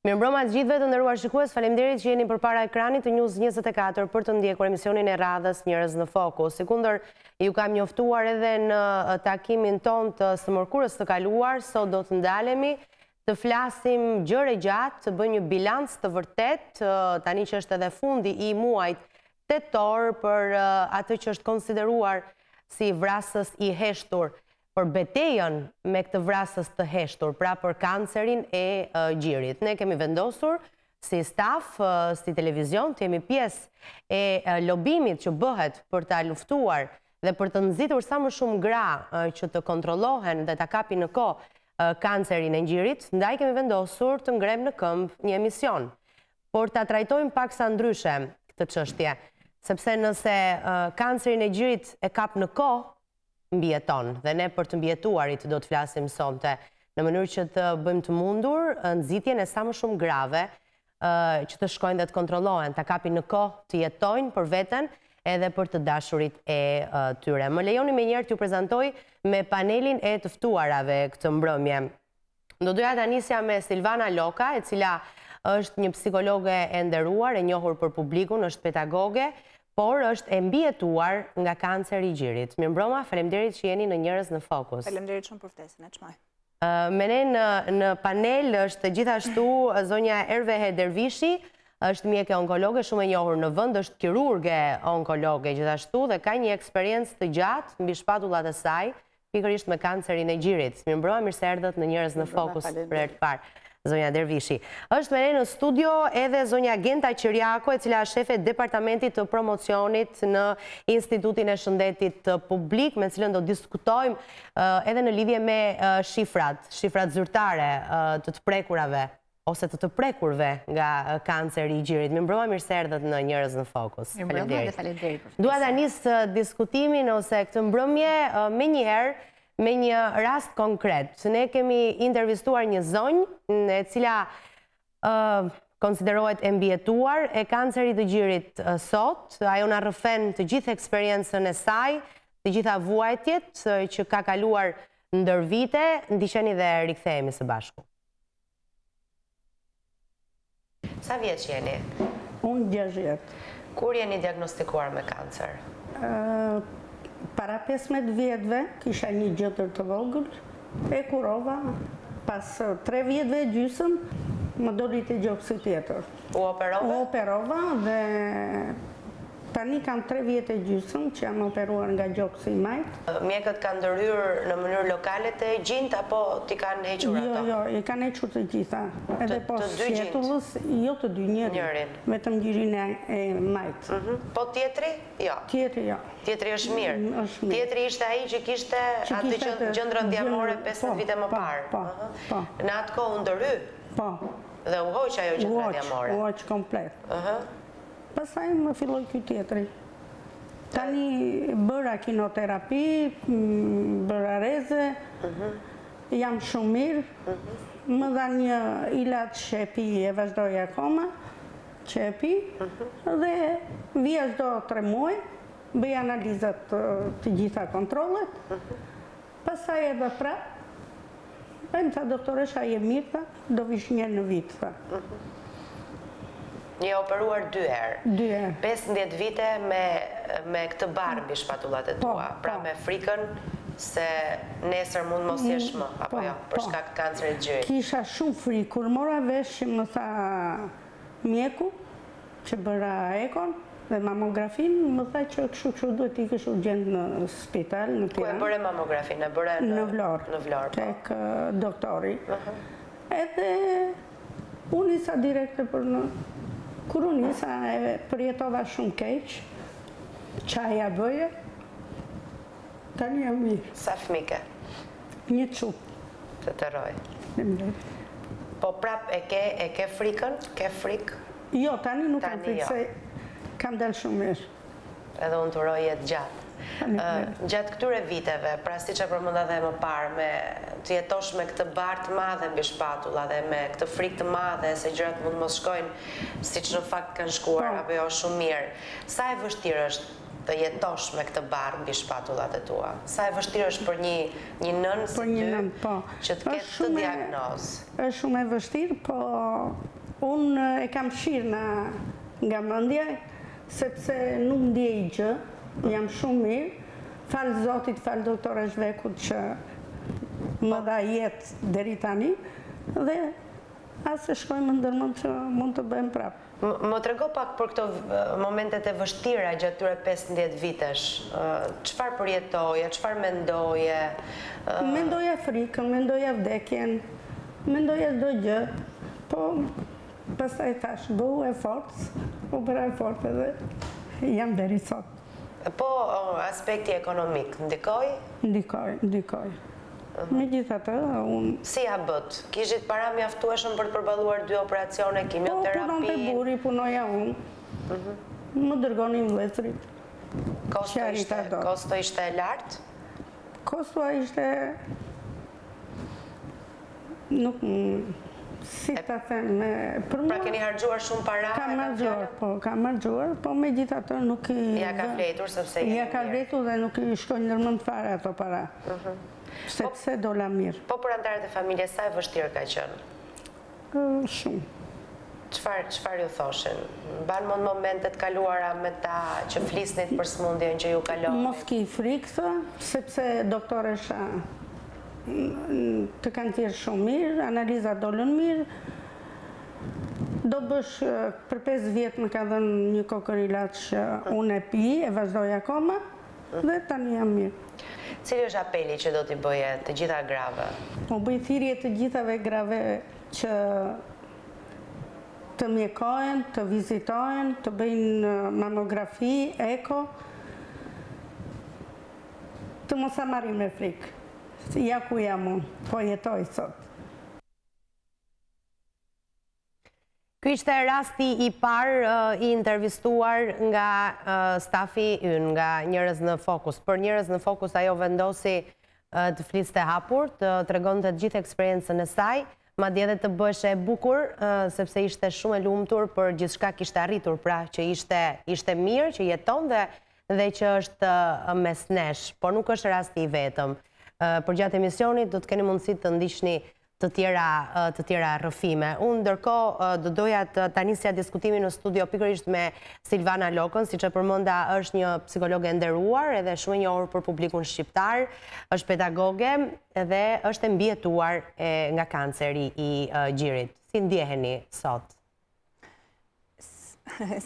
Mirëmbrëma të gjithëve të nderuar shikues, faleminderit që jeni përpara ekranit të News 24 për të ndjekur emisionin e radhës Njerëz në fokus. Sikundër ju kam njoftuar edhe në takimin ton të së mërkurës të kaluar, sot do të ndalemi të flasim gjëre gjatë, të bëjmë një bilanc të vërtet, tani që është edhe fundi i muajit tetor për atë që është konsideruar si vrasës i heshtur, për betejën me këtë vrasës të heshtur, pra për kancerin e gjirit. Ne kemi vendosur si staf, si televizion, të jemi pjesë e lobimit që bëhet për ta luftuar dhe për të nxitur sa më shumë gra që të kontrollohen dhe ta kapin në kohë kancerin e gjirit, ndaj kemi vendosur të ngrem në këmbë një emision, por ta trajtojmë paksa ndryshe këtë çështje, sepse nëse kancerin e gjirit e kap në kohë, mbjeton, dhe ne për të mbjetuarit do të flasim sonte në mënyrë që të bëjmë të mundur nxitjen e sa më shumë grave që të shkojnë dhe të kontrollohen, ta kapin në kohë, të jetojnë për veten edhe për të dashurit e tyre. Më lejoni me njëherë t'ju prezantoj me panelin e të ftuarave këtë mbrëmje. Do doja ta nisja me Silvana Loka, e cila është një psikologe e nderuar, e njohur për publikun, është pedagoge, por është e mbijetuar nga kanceri i gjirit. Mirëmbrëma, faleminderit që jeni në Njerëz në fokus. Faleminderit shumë për ftesën, e çmoj. Me ne në panel është gjithashtu zonja Ervehe Dervishi, është mjeke onkologe, shumë e njohur në vend, është kirurge onkologe gjithashtu dhe ka një eksperiencë të gjatë mbi shpatullat e saj, pikërisht me kancerin e gjirit. Mirëmbrëma, mirë se erdhët në Njerëz në fokus për herë të parë. Zonja Dervishi. Është me ne në studio edhe zonja Genta Qiriako, e cila është shefe departamentit të promocionit në Institutin e Shëndetit Publik, me cilën do diskutojmë edhe në lidhje me shifrat zyrtare të prekurave, ose të prekurve nga kanceri i gjirit. Mirëmbrëma, mirë se erdhët në Njerëz në fokus. Mirëmbrëma dhe faleminderit. Dua ta nis diskutimin ose këtë mbrëmje me njëherë me një rast konkret. Ne kemi intervistuar një zonjë e cila konsiderohet e mbjetuar e kancerit të gjirit sot. Ajo na rrëfen të gjithë eksperiencën e saj, të gjitha vuajtjet që ka kaluar ndër vite. Ndiqeni dhe rikthehemi së bashku. Sa vjeç jeni? Unë 60. Kur jeni diagnostikuar me kancer? Para 15 vjetëve kisha një gjëtër të vogël, e kurova, pas 3 vjetëve gjysëm, më doli të gjoksi tjetër. U operova? U operova dhe tani kam 3 vjetë e gjysëm që jam operuar nga gjoksi i majtë. Mjekët kanë ndërhyrë në mënyrë lokale të gjinjt apo ti kanë hequr ato? Jo, i kanë hequr të gjitha. Edhe po sjetullës, jo të dy njërin, vetëm gjirin e majtë. Po tjetri? Jo. Tjetri, jo. Tjetri është mirë. Tjetri ishte ai që kishte atë gjendrën djamore 15 vite më parë. Po. Në atë kohë u ndërhy? Po. Dhe u hoq ajo gjendra djamore? U hoq komplet. Pasaj më filloj ky tjetri. Tani bëra kinoterapi, bëra reze, jam shumë mirë, më dha një ilat shepi e vazhdoj akoma, shepi, dhe vija çdo 3 muaj, bëj analizat të gjitha kontrollet, pasaj edhe prap, më tha doktoresha je mirë, do vish një në vit, tha. Një operuar 2 herë. 2 herë. 15 vite me këtë barë mbi shpatullat e tua, pra me frikën se nesër mund mos jesh më, apo jo, për shkak të kancerit të gjirit. Kisha shumë frikë, kur mora vesh që më tha mjeku, që bëra ekon dhe mamografin, më tha që kështu duhet i kështu urgjent në spital, në Tiranë. Ku e bëre mamografin? E bëre në Vlorë, tek doktori. Edhe unë isa direkte për në... Kur unë isa e përjetova shumë keq, qaja bëje, tani jam mirë. Sa fëmike? Një çup. Të të roj. Po prap e ke frikën? Ke frikë? Jo, tani nuk kam frikë, se kam delë shumë mirë. Edhe unë të rojet gjatë. Gjatë këtyre viteve, pra si që përmenda dhe më parë, të jetosh me këtë barë të madhe mbi shpatulla dhe me këtë frikë të madhe se gjërat mund mos shkojnë si që në fakt kanë shkuar, apo jo shumë mirë. Sa e vështirë është të jetosh me këtë barë mbi shpatullat e tua? Sa e vështirë është për një nën si ty që të ketë të diagnozë? Është shumë e vështirë, po unë e kam shirë nga mendja, sepse nuk ndjej gjë, jam shumë mirë, falë Zotit, falë doktore Zhvekut që më dha jetë deri tani, dhe asë shkojmë ndërmend që mund të bëjmë prapë. Më trego pak për këto momentet e vështira gjatë tyre 15 vitesh. Çfarë përjetoje, çfarë mendoje? Mendoja frikën, mendoja vdekjen, mendoja çdo gjë, po pastaj thash, bëhu e fortë, u bëra e fortë edhe jam deri sot. Po aspekti ekonomik ndikoi? Ndikoi. Megjithatë, unë... Si ja bët? Kishit para mjaftueshëm për të përballuar 2 operacione, kimioterapi? Po, punonte burri, punoja unë. Më dërgonin vëllezërit. Kosto ishte e lartë? Kosto ishte... Nuk... Si ta them... Pra keni harxuar shumë para? Kam harxuar, po megjithatë nuk i... Ja ka fletur sepse jeni mirë. Ja ka fletur dhe nuk i shkojnë ndërmend fare ato para. Sepse dola mirë. Po për anëtarët e familjes, sa e vështirë ka qenë? Shumë. Çfarë ju thoshin? Mban mend momentet kaluara me ta që flisnit për smundjen që ju kaloi? Mos ki frikë, sepse doktoresha të kanë thirrë shumë mirë, analizat dolën mirë. Do bësh për 5 vjet më ka dhënë një kokër ilaç që unë e pi, e vazhdoj akoma dhe tani jam mirë. Cili është apeli që do t'i bëje të gjitha grave? U bëj thirrje të gjithave grave që të mjekojnë, të vizitojnë, të bëjnë mamografi, eko, të mos a marrin me frikë. Ja ku jam unë, po jetoj sot. Ky ishte rasti i parë i intervistuar nga stafi ynë, nga Njerëz në fokus. Për Njerëz në fokus ajo vendosi të fliste hapur, të tregonte të gjithë eksperiencën e saj, madje edhe të bëheshe e bukur, sepse ishte shumë e lumtur për gjithçka kishte arritur, pra që ishte mirë, që jeton dhe që është mes nesh, por nuk është rasti i vetëm. Për gjatë emisionit do të keni mundësi të ndiqni të tjera rrëfime. Unë ndërkohë do doja të nisja diskutimin në studio pikërisht me Silvana Lokën, siç e përmenda është një psikologe e nderuar edhe shumë e njohur për publikun shqiptar, është pedagoge dhe është e mbijetuar nga kanceri i gjirit. Si ndjeheni sot?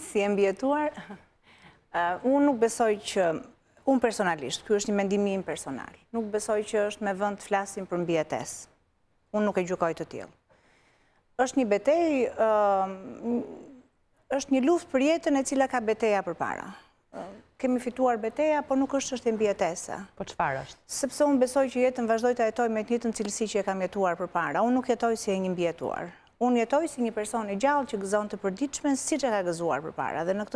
Si e mbijetuar? Unë nuk besoj që unë personalisht, ky është një mendim im personal, nuk besoj që është me vend të flasim për mbijetesë. Unë nuk e gjykoj të tillë. Është një betejë, është një luftë për jetën e cila ka beteja përpara. Kemi fituar beteja, por nuk është çështje mbijetese. Po çfarë është? Sepse unë besoj që jetën vazhdoj të jetoj me të njëjtën cilësi që e kam jetuar përpara. Unë nuk jetoj si e një mbijetuar. Unë jetoj si një person i gjallë që gëzon të përditshme siç e ka gëzuar përpara. Dhe në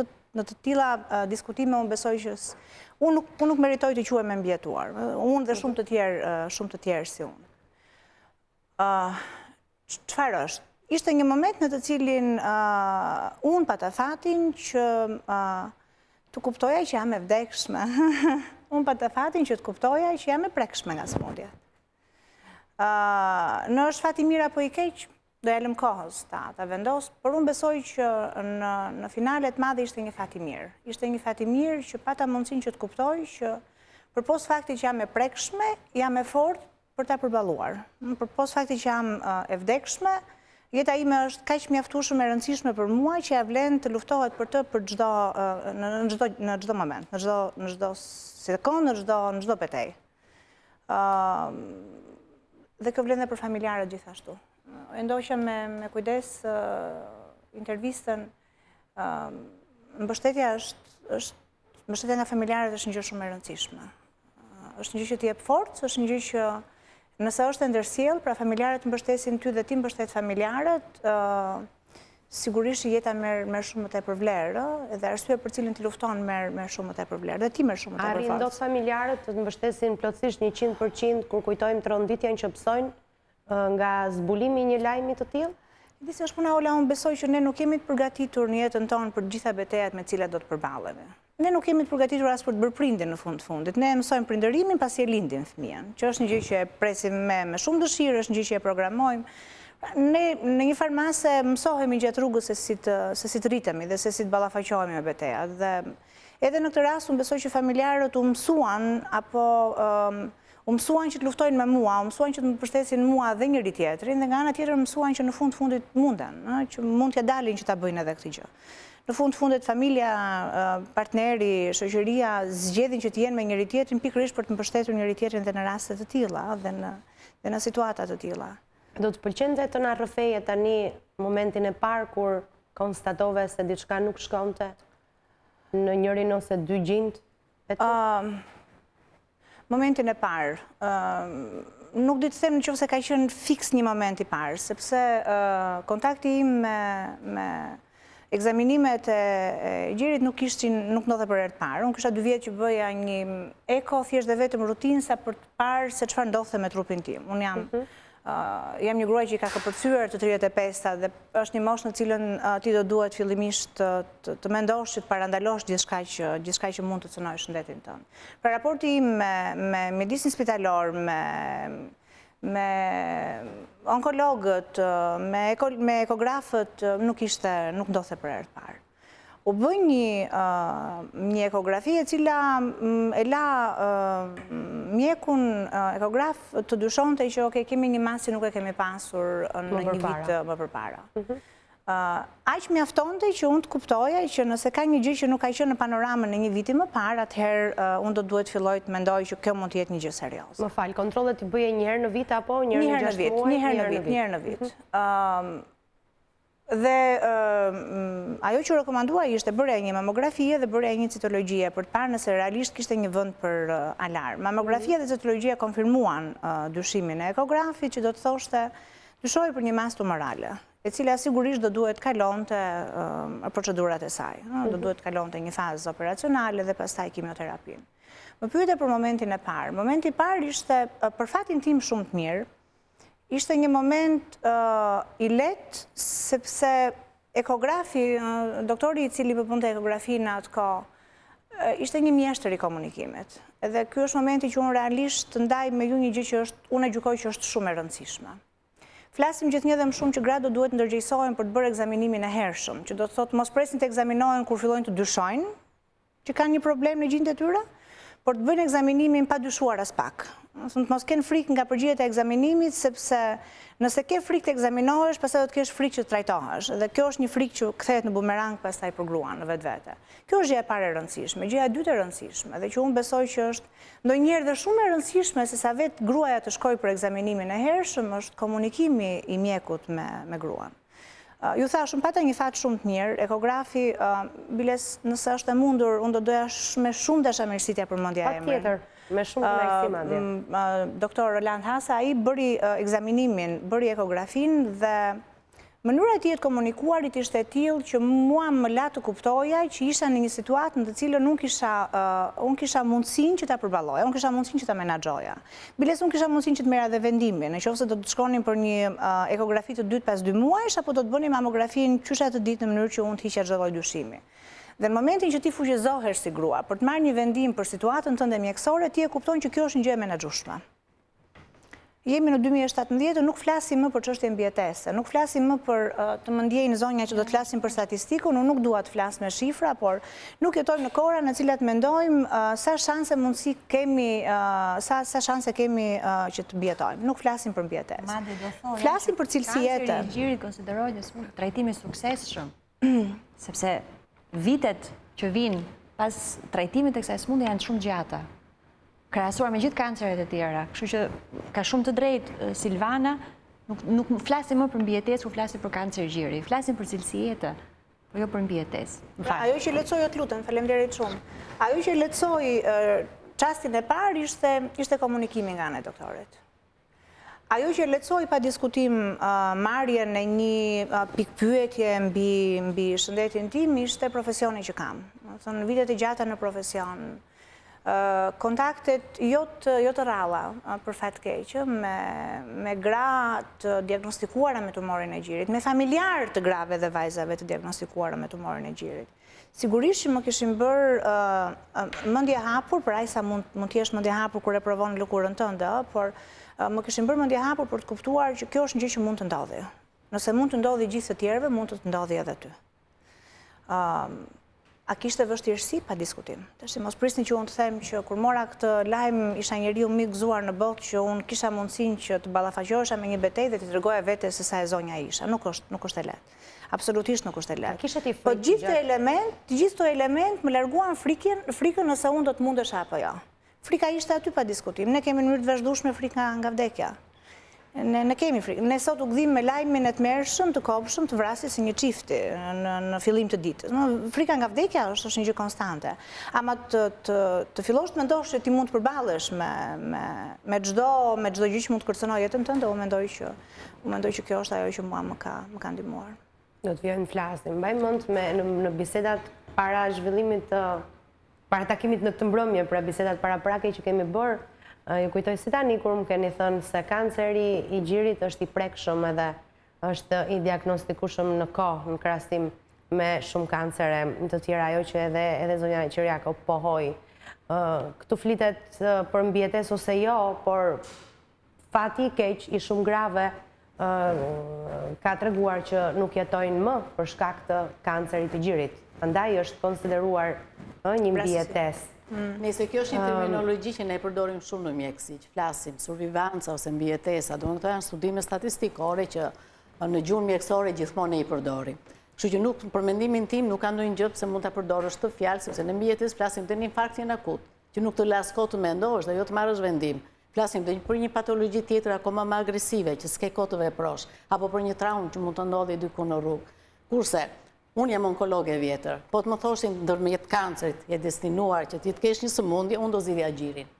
të tilla diskutime unë besoj që unë nuk meritoj të quhem e mbijetuar. Unë dhe shumë të tjerë si unë. Çfarë është? Ishte një moment në të cilin unë pata fatin që të kuptoja që jam e vdekshme. Unë pata fatin që të kuptoja që jam e prekshme nga smundja. Në është fati mirë apo i keq, do ja lëm kohës ta vendos, por unë besoj që në finalet madhe ishte një fati mirë. Ishte një fati mirë që pata mundësinë që të kuptoj që përpos faktit që jam e prekshme, jam e fortë për ta përballuar. Përpos faktit që jam e vdekshme, jeta ime është kaq mjaftueshme e rëndësishme për mua që ja vlen të luftohet për të në çdo moment, në çdo sekondë, në çdo betejë. Dhe kjo vlen edhe për familjarët gjithashtu. E ndoqja me kujdes intervistën. Mbështetja nga familjarët është një gjë shumë e rëndësishme. Është një gjë që t'i jep forcë, është një gjë që nëse është e ndërsjellë, pra familjarët mbështesin ty dhe ti mbështet familjarët, sigurisht jeta merr shumë më tepër vlerë, edhe arsye për cilën ti lufton merr shumë më tepër vlerë, dhe ti merr shumë më tepër forcë. Arrin dot familjarët të mbështesin plotësisht 100% kur kujtojmë tronditjen që psojnë nga zbulimi i një lajmi të tillë? Disi është puna Ola, unë besoj që ne nuk jemi të përgatitur në jetën tonë për gjitha betejat me cilat do të përballemi. ne nuk kemi të përgatitur as për të bërë prindin në fundit. Ne mësojmë prindërimin pasi e lindin fëmijën, që është një gjë që e presim me shumë dëshirë, është një gjë që e programojmë. Ne në një farmase mësohemi gjatë rrugës se si të rritemi dhe se si të ballafaqohemi me betejat. Dhe edhe në këtë rast unë besoj që familjarët u mësuan që të luftojnë me mua, u mësuan që të më përshtasin mua dhe njëri tjetrin, dhe nga ana tjetër mësuan që në fundit mundën, që mund t'ja dalin që ta bëjnë edhe këtë gjë. Në fundit familja, partneri, shoqëria zgjedhin që të jenë me njëri tjetrin pikërisht për të mbështetur njëri tjetrin dhe në raste të tilla dhe në situata të tilla. Do të pëlqente të na rrëfeje tani momentin e parë kur konstatove se diçka nuk shkonte në njërin ose dy gjinjt? Momentin e parë, nuk di të them nëse ka qenë fiks një moment i parë, sepse kontakti im me ekzaminimet e gjirit nuk ndodhe për herë të parë. Unë kisha 2 vjet që bëja një eko, thjesht dhe vetëm rutinë sa për të parë se çfarë ndodhte me trupin tim. Unë jam një gruaj që i ka këpërcyer të 35-ta dhe është një moshë në cilën ti do duhet fillimisht të mendosh që të parandalosh gjithçka që mund të cënojë shëndetin tënd. Pra raporti im me mjedisin spitalor, me onkologët, me ekografët, nuk ndodhte për herë të parë. U bën një ekografi e cila e la mjekun ekograf të dyshonte që kemi një masë që nuk e kemi pasur në një vit më përpara. Aq mjaftonte që unë të kuptoja që nëse ka një gjë që nuk ka qenë në panoramën në një viti më parë, atëherë unë do duhet filloj të mendoj që kjo mund të jetë një gjë serioze. Më fal, kontrollet i bëje një herë në vit apo një herë në 6 muaj? Një herë në vit. Dhe ajo që rekomandua ishte bërja një mamografie dhe bërja një citologjie për të parë nëse realisht kishte një vend për alarm. Mamografia dhe citologjia konfirmuan dyshimin e ekografit që do të thoshte dyshoj për një masë tumorale, e cila sigurisht do duhet kalonte procedurat e saj. Do duhet kalonte një fazë operacionale dhe pastaj kimioterapin. Më pyete për momentin e parë. Momenti i parë ishte për fatin tim shumë të mirë. Ishte një moment i lehtë, sepse ekografi, doktori i cili përpunte ekografinë atë kohë, ishte një mjeshtër i komunikimit. Edhe ky është momenti që unë realisht ndaj me ju një gjë që unë e gjykoj që është shumë e rëndësishme. Flasim gjithnjë dhe më shumë që gratë do duhet ndërgjegjësohen për të bërë ekzaminimin e hershëm, që do të thotë mos presin të ekzaminohen kur fillojnë të dyshojnë, që kanë një problem në gjinjtë e tyre, por të bëjnë ekzaminimin pa dyshuar as pak. Mos kenë frikë nga përgjigjet e ekzaminimit, sepse nëse ke frikë të ekzaminohesh, pastaj do të kesh frikë që të trajtohesh. Dhe kjo është një frikë që kthehet në bumerang pastaj për gruan në vetvete. Kjo është gjëja e parë e rëndësishme, gjëja e dytë e rëndësishme, dhe që unë besoj që është ndonjëherë dhe shumë e rëndësishme se sa vetë gruaja të shkojë për ekzaminimin e hershëm, është komunikimi i mjekut me gruan. Ju thash, unë pata një fat shumë të mirë, ekografi, biles nëse është e mundur, unë do doja me shumë dashamirësi t'ja përmendja emrin. Patjetër, me shumë kënaqësi madje. Doktor Roland Hasa, ai bëri ekzaminimin, bëri ekografin dhe mënyra e tij e komunikuarit ishte e tillë që mua më la të kuptoja që isha në një situatë në të cilën unë kisha mundësinë që ta përballoja, unë kisha mundësinë që ta menaxhoja. Biles unë kisha mundësinë që të merra dhe vendimin, nëse do të shkonin për një ekografi të dytë pas 2 muajsh apo do të bënin mamografin qysha të ditë në mënyrë që unë të hiqja çdo lloj dyshimi. Dhe në momentin që ti fuqizohesh si grua për të marrë një vendim për situatën tënde mjekësore, ti e kupton që kjo është një gjë e menaxhueshme. Jemi në 2017, nuk flasim më për çështje mbijetese, nuk flasim më për të më ndjejnë zonja që do të flasim për statistikën, unë nuk dua të flas me shifra, por nuk jetojmë në kohra në cilat mendojmë sa shanse mundësi kemi, sa shanse kemi që të mbijetojmë. Nuk flasim për mbijetesë. Flasim për cilësi jete. Kanceri i gjirit konsiderohet një trajtim i suksesshëm, sepse vitet që vinë pas trajtimit të kësaj sëmundje janë shumë gjata, krahasuar me gjithë kanceret e tjera. Kështu që ka shumë të drejtë Silvana, nuk flasim më për mbijetesë, kur flasim për kancer gjiri. Flasim për cilësi jete, por jo për mbijetesë. Ajo që lehtësoi, të lutem, faleminderit shumë. Ajo që lehtësoi çastin e parë ishte komunikimi nga ana e doktorit. Ajo që lehtësoi pa diskutim marrjen e një pikpyetje mbi shëndetin tim ishte profesioni që kam. Do të thonë vitet e gjata në profesion. kontaktet jo të ralla, për fat keq, me gra të diagnostikuara me tumorin e gjirit, me familjar të grave dhe vajzave të diagnostikuara me tumorin e gjirit. Sigurisht që më kishin bërë mendje hapur, për aq sa mund të jesh mendje hapur kur e provon lëkurën tënde, por më kishin bërë mendje hapur për të kuptuar që kjo është një gjë që mund të ndodhi. Nëse mund të ndodhi gjithë të tjerëve, mund të ndodhi edhe ty. A kishte vështirësi pa diskutim. Tash mos prisni që unë të them që kur mora këtë lajm isha njeriu më i gëzuar në botë që unë kisha mundësinë që të ballafaqohesha me një betejë dhe të tregoja vetes se sa e zonja isha. Nuk është e lehtë. Absolutisht nuk është e lehtë. Po gjithë këto element më larguan frikën nëse unë do të mundesh apo jo. Frika ishte aty pa diskutim. Ne kemi në mënyrë të vazhdueshme frikë nga vdekja. Ne kemi frikë. Ne sot u gdhim me lajmin e tmerrshëm të kopshëm të vrasjes së një çifti në fillim të ditës. Frika nga vdekja është një gjë konstante. Ama të fillosh të mendosh se ti mund të përballesh me çdo gjë që mund të kërcënojë jetën tënde, unë mendoj që kjo është ajo që mua më ka ndihmuar. Do të vjen flasim. Mbaj mend në bisedat para zhvillimit para takimit në këtë mbrëmje, pra bisedat paraprake që kemi bërë, ju kujtoj si tani kur më keni thënë se kanceri i gjirit është i prekshëm edhe është i diagnostikueshëm në kohë, në krahasim me shumë kancere të tjera, ajo që edhe zonja Qiriako pohoi. Këtu flitet për mbijetesë ose jo, por fati i keq i shumë grave ka treguar që nuk jetojnë më për shkak të kancerit të gjirit. Andaj është konsideruar një mbijetesë. Nëse kjo është një terminologji që ne përdorim shumë në mjekësi, që flasim survivanca ose mbijetesa, do të janë studime statistikore që në gjuhën mjekësore gjithmonë ne i përdorim. Kështu që nuk, për mendimin tim, nuk ka ndonjë gjë pse mund ta përdorësh këtë fjalë, sepse në mbijetesë flasim të një infarktin akut, që nuk të las kohë të mendosh dhe jo të marrësh vendim. Flasim për një patologji tjetër akoma më agresive, që s'ke kohë të veprosh, apo për një traumë që mund të ndodhi diku në rrugë. Kurse, unë jam onkologe vjetër, po të më thoshin ndërmjet kancerit, je destinuar që ti të kesh një sëmundje, unë do zgjidhja gjirin.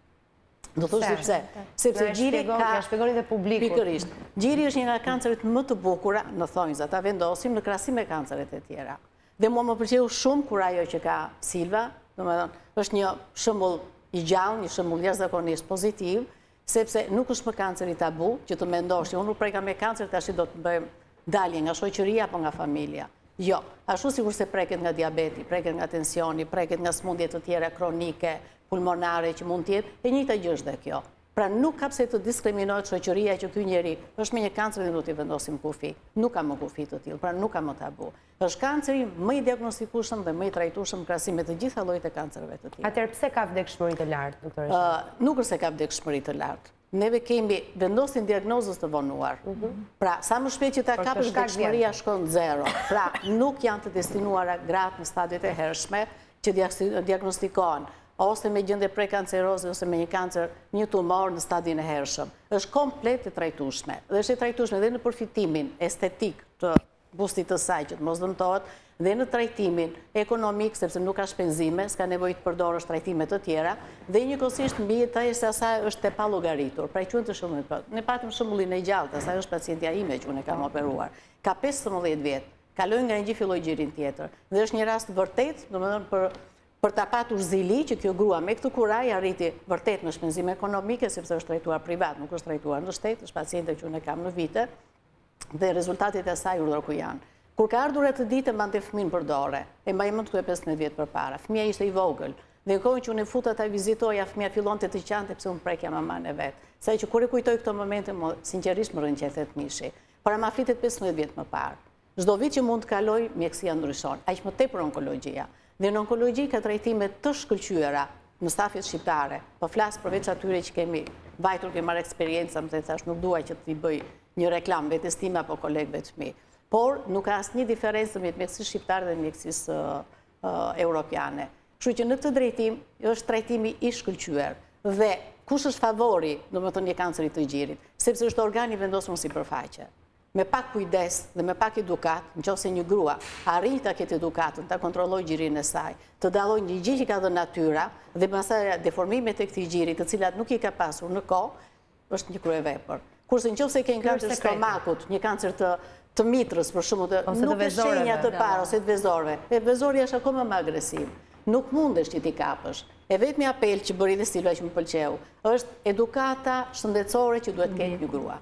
Do thosh pse? Sepse gjiri ka shpjegoni dhe publikut. Pikërisht. Gjiri është një nga kancerit më të bukura në thonjza, ta vendosim në krahasim me kanceret e tjera. Dhe mua më pëlqeu shumë kur ajo që ka Silva, domethënë, është një shembull i gjallë, një shembull jashtëzakonisht pozitiv, sepse nuk është më kanceri tabu, që të mendosh që unë nuk preka me kancer, tash do të bëjmë dalje nga shoqëria apo nga familja. Jo, ashtu sikur se preket nga diabeti, preket nga tensioni, preket nga sëmundje të tjera kronike, pulmonare që mund të jetë, e njëjta gjë është dhe kjo. Pra nuk ka pse të diskriminohet shoqëria që ky njeri është me një kancer dhe do t'i vendosim kufi. Nuk ka më kufi të tillë, pra nuk ka më tabu. Është kanceri më i diagnostikueshëm dhe më i trajtueshëm në krahasim me të gjitha llojet e kancerëve të tjerë. Atëherë pse ka vdekshmëri të lartë, doktore? Nuk është se ka vdekshmëri të lartë. Neve kemi vendosin diagnozës të vonuar. Pra, sa më shpejt që ta kapësh, vdekshmëria shkon 0. Pra, nuk janë të destinuara gratë në stadiet e hershme që diagnostikohen ose me gjendje prekanceroze ose me një kancer, një tumor në stadin e hershëm. Është komplet e trajtueshme. Dhe është e trajtueshme dhe në përfitimin estetik të bustit të saj që të mos dëmtohet, dhe në trajtimin ekonomik, sepse nuk ka shpenzime, s'ka nevojë të përdorësh trajtime të tjera, dhe njëkohësisht mbijetesa e saj është e pallogaritur. Pra quhen të shembull, ne patëm shembullin e gjallë, asaj është pacientja ime që unë e kam operuar. Ka 15 vjet, kaloi nga një filloi gjirin tjetër. Dhe është një rast vërtet, domethënë për ta patur zili që kjo grua me këtë kuraj arriti vërtet në shpenzime ekonomike, sepse është trajtuar privat, nuk është trajtuar në shtet, është paciente që unë e kam në vite, dhe rezultatet e saj urdhër ku janë. Kur ka ardhur atë ditë mbante fëmin për dorë, e mbaj mend këtu 15 vjet përpara. Fëmia ishte i vogël. Dhe në kohën që unë futa ta vizitoja, fëmia fillonte të qante pse unë prekja maman e vet. Sa që kur e kujtoj këto momente, sinqerisht më rënqetet mishi. Para ma flitet 15 vjet më parë. Çdo vit që mund të kaloj, mjekësia ndryshon. Aq më tepër onkologjia. Dhe në onkologji ka trajtime të shkëlqyera në stafjet shqiptare. Po flas përveç atyre që kemi vajtur, kemi marrë eksperiencë, më thash nuk dua që t'i bëj një reklam vetes time apo kolegëve të mi. Por nuk ka asnjë diferencë midis mjekësisë shqiptare dhe mjekësisë europiane. Kështu që në këtë drejtim është trajtimi i shkëlqyer. Dhe kush është favori, domethënë një kanceri të gjirit, sepse është organi vendosur në sipërfaqe. Me pak kujdes dhe me pak edukat, nëse një grua arrin ta ketë edukatën, ta kontrollojë gjirin e saj, të dallojë një gjë që ka dhënë natyra dhe pastaj deformimet e këtij gjiri, të cilat nuk i ka pasur në kohë, është një kryevepër. Kurse nëse ke një kancer stomakut, një kancer të mitrës, për shembull, nuk ka shenja të para ose të vezorëve. Vezorja është akoma më agresiv. Nuk mundesh që ti kapësh. E vetmi apel që bëri dhe Silva që më pëlqeu, është edukata shëndetësore që duhet ketë një grua.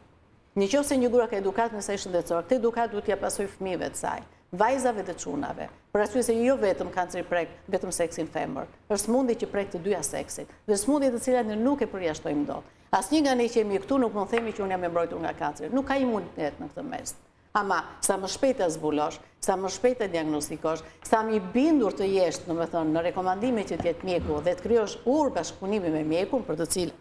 Në qoftë se një grua ka edukat me saj shëndetësore, këtë edukat duhet t'ia pasoj fëmijëve të saj, vajzave dhe çunave. Për arsye se jo vetëm kanceri prek vetëm seksin femër, është smundje që prek të dyja seksit, dhe smundje të cilat ne nuk e përjashtojmë dot. Asnjë nga ne që jemi këtu nuk mund të themi që unë jam e mbrojtur nga kanceri. Nuk ka imunitet në këtë mes. Ama sa më shpejt e zbulosh, sa më shpejt e diagnostikosh, sa më i bindur të jesh, domethënë, në rekomandime që t'jetë mjeku dhe të krijosh bashkëpunimi me mjekun, për të cilë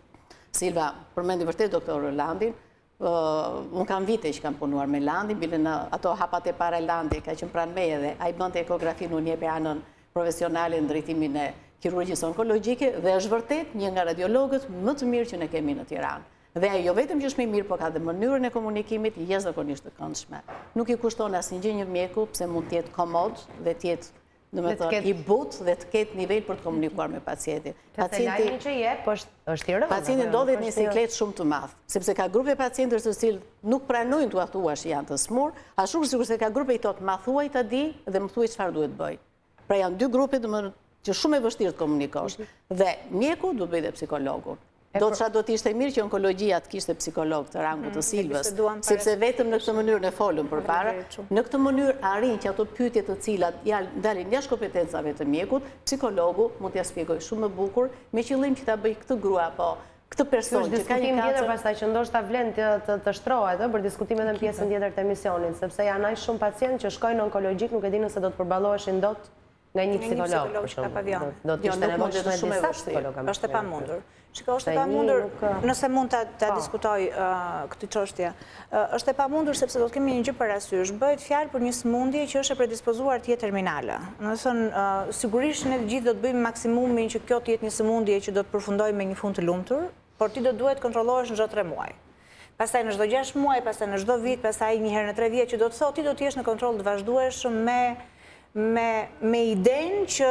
Silva përmendi vërtet doktor Landin. Unë kam vite që kam punuar me Landin, bile në ato hapat e para Landi ka qenë pranë meje dhe ai bënte ekografinë, unë jepe anën profesionale në drejtimin e kirurgjisë onkologjike dhe është vërtet një nga radiologët më të mirë që ne kemi në Tiranë. Dhe jo vetëm që është më mirë, po ka dhe mënyrën e komunikimit jashtëzakonisht të këndshme. Nuk i kushton asnjë gjë një mjeku, pse mund të jetë komod dhe të jetë, domethënë, i butë dhe të ketë nivel për të komunikuar me pacientin. Pacienti që jep është i rëndë. Pacienti ndodhet në një siklet shumë të madh, sepse ka grupe pacientësh të cilët nuk pranojnë t'ua thuash që janë të smur, ashtu sikur se ka grupe i thotë, ma thuaj ta di dhe më thuaj çfarë duhet bëj. Pra janë dy grupe që shumë e vështirë të komunikosh. Dhe mjeku duhet bëj dhe psikologun. Do të ishte mirë që onkologjia të kishte psikolog të rangut të Silvës, sepse vetëm në këtë mënyrë ne folëm përpara, në këtë mënyrë arrin që ato pyetje të cilat dalin jashtë kompetencave të mjekut, psikologu mund t'ia shpjegojë shumë më bukur, me qëllim që ta bëj këtë grua apo këtë person që ka një kancer. Pastaj që ndoshta vlen të shtrohet për diskutime edhe në pjesën tjetër të emisionit, sepse janë aq shumë pacientë që shkojnë onkologjik nuk e dinë se do të përballoheshin dot nga një psikolog. Do të ishte nevojshme shumë e vështirë. Është e pamundur. Shiko, është e pamundur, nëse mund ta diskutoj këtë çështje. Është e pamundur sepse do të kemi një gjë parasysh. Bëhet fjalë për një sëmundje që është e predispozuar të jetë terminale. Do të thonë, sigurisht ne të gjithë do të bëjmë maksimumin që kjo të jetë një sëmundje që do të përfundojë me një fund të lumtur, por ti do duhet kontrollohesh në çdo 3 muaj. Pastaj në çdo 6 muaj, pastaj në çdo vit, pastaj një herë në 3 vjet, që do të thotë ti do të jesh në kontroll të vazhdueshëm me idenë që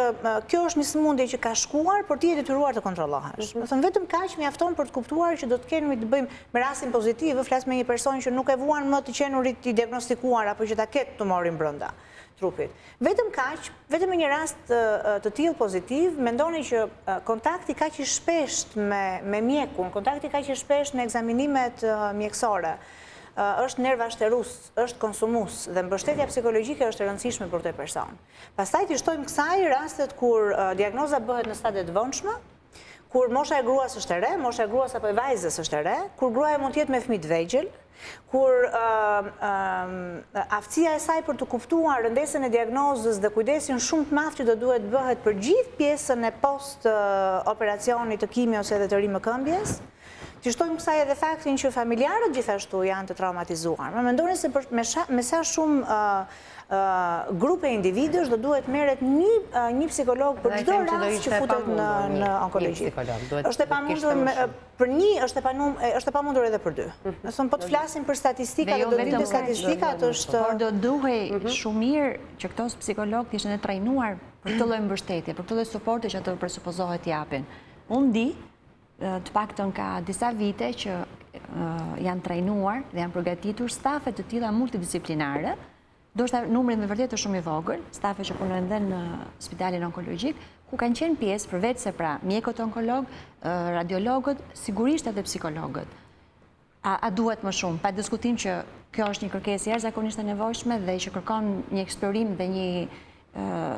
kjo është një sëmundje që ka shkuar, por ti je detyruar të kontrollohesh. Do thënë vetëm kaq mjafton për të kuptuar që do të kemi të bëjmë me rastin pozitiv, flas me një person që nuk e vuan më të qenurit të diagnostikuar apo që ta ketë tumorin brenda trupit. Vetëm kaq, vetëm në një rast të tillë pozitiv, mendoni që kontakti kaq i shpeshtë me mjekun, kontakti kaq i shpeshtë në ekzaminimet mjekësore, është nervashterus, është konsumus dhe mbështetja psikologjike është e rëndësishme për të person. Pastaj të shtojmë kësaj rastet kur diagnoza bëhet në stadie të vonshme, kur mosha e gruas është e re, mosha e gruas apo e vajzës është e re, kur gruaja mund të jetë me fëmijë të vegjël, kur aftësia e saj për të kuptuar rëndesën e diagnozës dhe kujdesin shumë të madh që do duhet bëhet për gjithë pjesën e post operacionit të kimios edhe të rimëkëmbjes. Të shtojmë kësaj edhe faktin që familjarët gjithashtu janë të traumatizuar. Më mendoni se me sa shumë grupe individësh do duhet merret një psikolog për çdo rast që futet në onkologji. Është e pamundur për një, është e pamundur edhe për dy. Do thonë po të flasim për statistika, do të ditë statistikat është. Por do duhej shumë mirë që këto psikologë të ishin e trajnuar për këtë lloj mbështetje, për këtë lloj suporti që ato presupozohet japin. Unë di të paktën ka disa vite që janë trajnuar dhe janë përgatitur stafe të tilla multidisciplinare, ndoshta numri me vërtet është shumë i vogël, stafe që punojnë dhe në spitalin onkologjik, ku kanë qenë pjesë përveç se pra mjekët onkolog, radiologët, sigurisht edhe psikologët. A duhet më shumë, pa diskutim që kjo është një kërkesë jashtëzakonisht e nevojshme dhe që kërkon një eksplorim dhe një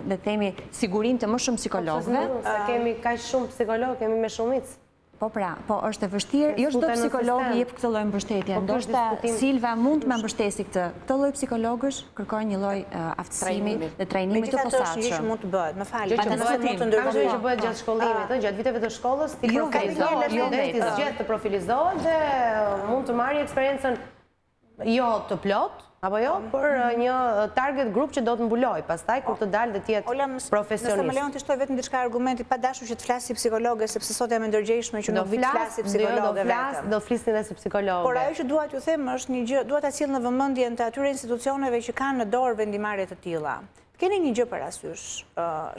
le të themi sigurim të më shumë psikologëve. Kemi kaq shumë psikologë, kemi me shumicë. Po pra, po është e vështirë, jo çdo psikolog jep këtë lloj mbështetje. Ndoshta Silva mund të më mbështesi këtë. Këtë lloj psikologësh kërkojnë një lloj aftësimi dhe trajnimi të posaçëm. Megjithatë është një që mund të bëhet, më falni, që mund të ndërtohet që bëhet gjatë shkollimit, gjatë viteve të shkollës, ti profilizohet, zgjedh të profilizohet dhe mund të marrë eksperiencën jo të plot, apo jo, për një target group që do të mbuloj, pastaj kur të dalë dhe tjetë profesionist. Nëse më lejon të shtoj vetëm diçka argumenti, pa dashur që të flas si psikologe, sepse sot jam e ndërgjegjshme që nuk vi të flas si psikologe vetëm. Do flisni edhe si psikologe. Por ajo që dua t'ju them është një gjë, dua ta sjell në vëmendjen të atyre institucioneve që kanë në dorë vendimarrje të tilla. Keni një gjë parasysh.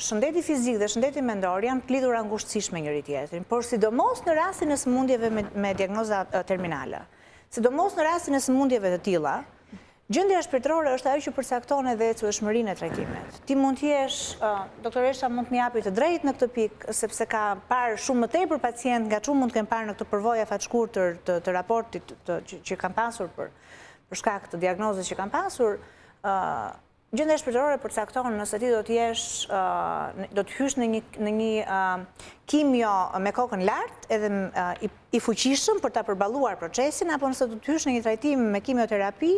Shëndeti fizik dhe shëndeti mendor janë të lidhura ngushtësisht me njëri tjetrin, por sidomos në rastin e sëmundjeve me diagnoza terminale. Sidomos në rastin e sëmundjeve të tilla, Gjendja shpirtërore është ajo që përcakton edhe ecueshmërinë e trajtimit. Ti mund të jesh, doktoresha mund të më japi të drejtë në këtë pikë, sepse ka parë shumë më tepër pacient, nga shumë mund të kenë parë në këtë përvojë afatshkurtër të raportit që kanë pasur për shkak të diagnozës që kanë pasur. Gjendja shpirtërore përcakton nëse ti do të hysh në një kimio me kokën lart, edhe i fuqishëm për ta përballuar procesin, apo nëse do të hysh në një trajtim me kimioterapi,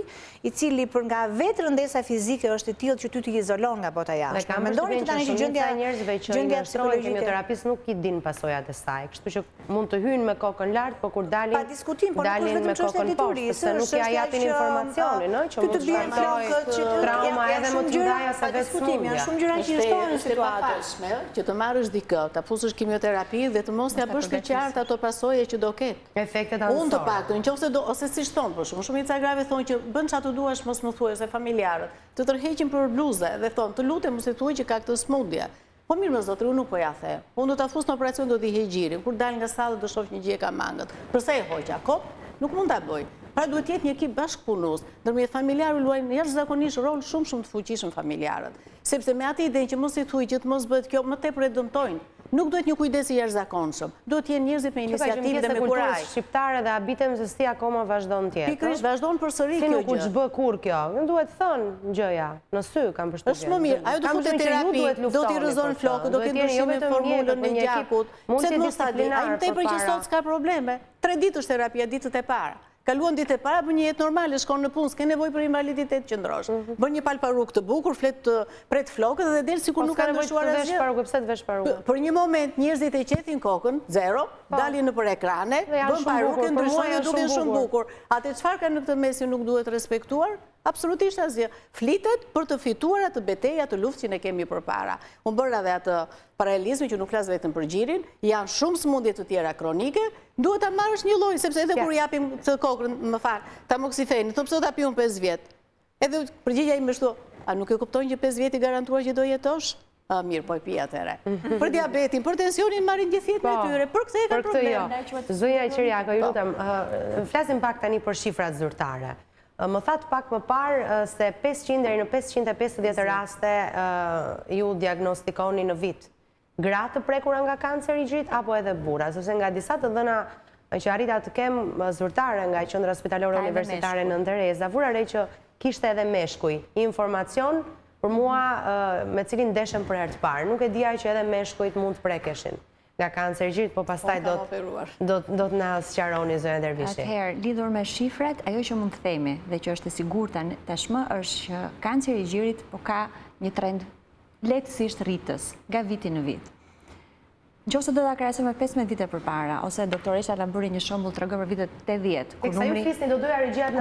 i cili për nga vetë rëndesa fizike është i tillë që ty të izolon nga bota jashtë. Mendoni që tani gjendja e njerëzve që i ndërtojnë kimioterapisë nuk i din pasojat e saj, kështu që mund të hyjnë me kokën lart, por kur dalin pa diskutim, por dalin me kokën poshtë, se nuk ja japin informacionin, që mund të shkaktojë trauma edhe më të mëdha se vetësmundja. Shumë gjëra që shtohen në situatë që të marrësh dikë, ta fusësh kimioterapi dhe të mos ja bësh të qartë ato pasoje që do ketë. Efektet anësore. Unë të paktën, nëse ose si thonë për shumë, shumica grave thonë që bën çfarë duash, mos më thuaj se familjarët të tërheqin për bluze dhe thonë, të lutem mos i thuaj që ka këtë smundje. Po mirë më zotri, unë nuk po ja the. Unë do ta fus në operacion, do t'i heq gjirin. Kur dal nga salla do shoh një gjë ka mangët. Përse e hoqja? Kot? Nuk mund ta bëj. Pra duhet jetë një ekip bashkëpunues, ndërmjet familjarëve luajnë jashtëzakonisht rol shumë të fuqishëm familjarët. Sepse me atë idenë që mos i thuaj që të mos bëhet kjo, më tepër e dëmtojnë. Nuk duhet një kujdes i jashtëzakonshëm. Duhet të jenë njerëzit me iniciativë dhe me kuraj. Shqiptare dhe habitem se si akoma vazhdon të jetë. Pikërisht vazhdon përsëri kjo gjë. Si nuk u ç'bë kur kjo. Nuk duhet thënë gjëja. Në sy kam përshtypjen. Është më mirë. Ajo do futet terapi, do t'i rrëzon flokët, do të ndryshime formulën në gjakut. Pse mos ta di? Ai tepër që sot s'ka probleme. 3 ditë është terapia, ditët e para. Kaluan ditë e para, bën një jetë normale, shkon në punë, s'ke nevojë për invaliditet qendrosh. Bën një palparuk të bukur, pret flokët dhe del sikur nuk ka ndryshuar asgjë. Pse të vesh parukë? Për një moment njerëzit e qethin kokën, zero, dalin nëpër ekrane, bën parukë, ndryshojnë duken shumë bukur. Atë çfarë ka në këtë mes që nuk duhet respektuar? Absolutisht asgjë. Flitet për të fituar atë betejë, atë luftë që ne kemi përpara. Unë bëra edhe atë paralelizmin që nuk flas vetëm për gjirin, janë shumë sëmundje të tjera kronike, duhet ta marrësh një lloj, sepse edhe kur japim të kokën, më fal, tamoksifen, thonë pse ta pi unë 5 vjet. Edhe përgjigja ime është, a nuk e kupton që 5 vjet i garantuar që do jetosh? Mirë, po e pi atëre. Për diabetin, për tensionin marrin gjithjet me tyre, për këtë e ka problem. Zonja Qiriako, ju lutem, flasim pak tani për shifrat zyrtare. Më thatë pak më parë se 500 deri në 550 raste ju diagnostikoni në vit. Gratë prekura nga kanceri i gjirit apo edhe burra, sepse nga disa të dhëna që arrita të kem zyrtare nga Qendra Spitalore Universitare në Njerez, vura re që kishte edhe meshkuj, informacion për mua me cilin ndeshem për herë të parë. Nuk e dija që edhe meshkujt mund të prekeshin nga kanceri i gjirit, po pastaj do të na sqaroni zonja Dervishi. Atëherë, lidhur me shifrat, ajo që mund të themi dhe që është e sigurta tashmë është që kanceri i gjirit po ka një trend lehtësisht rritës nga viti në vit. Nëse do ta krahasoj me 15 vite përpara, ose doktoresha la bëri një shembull tregoj për vitet 80, ku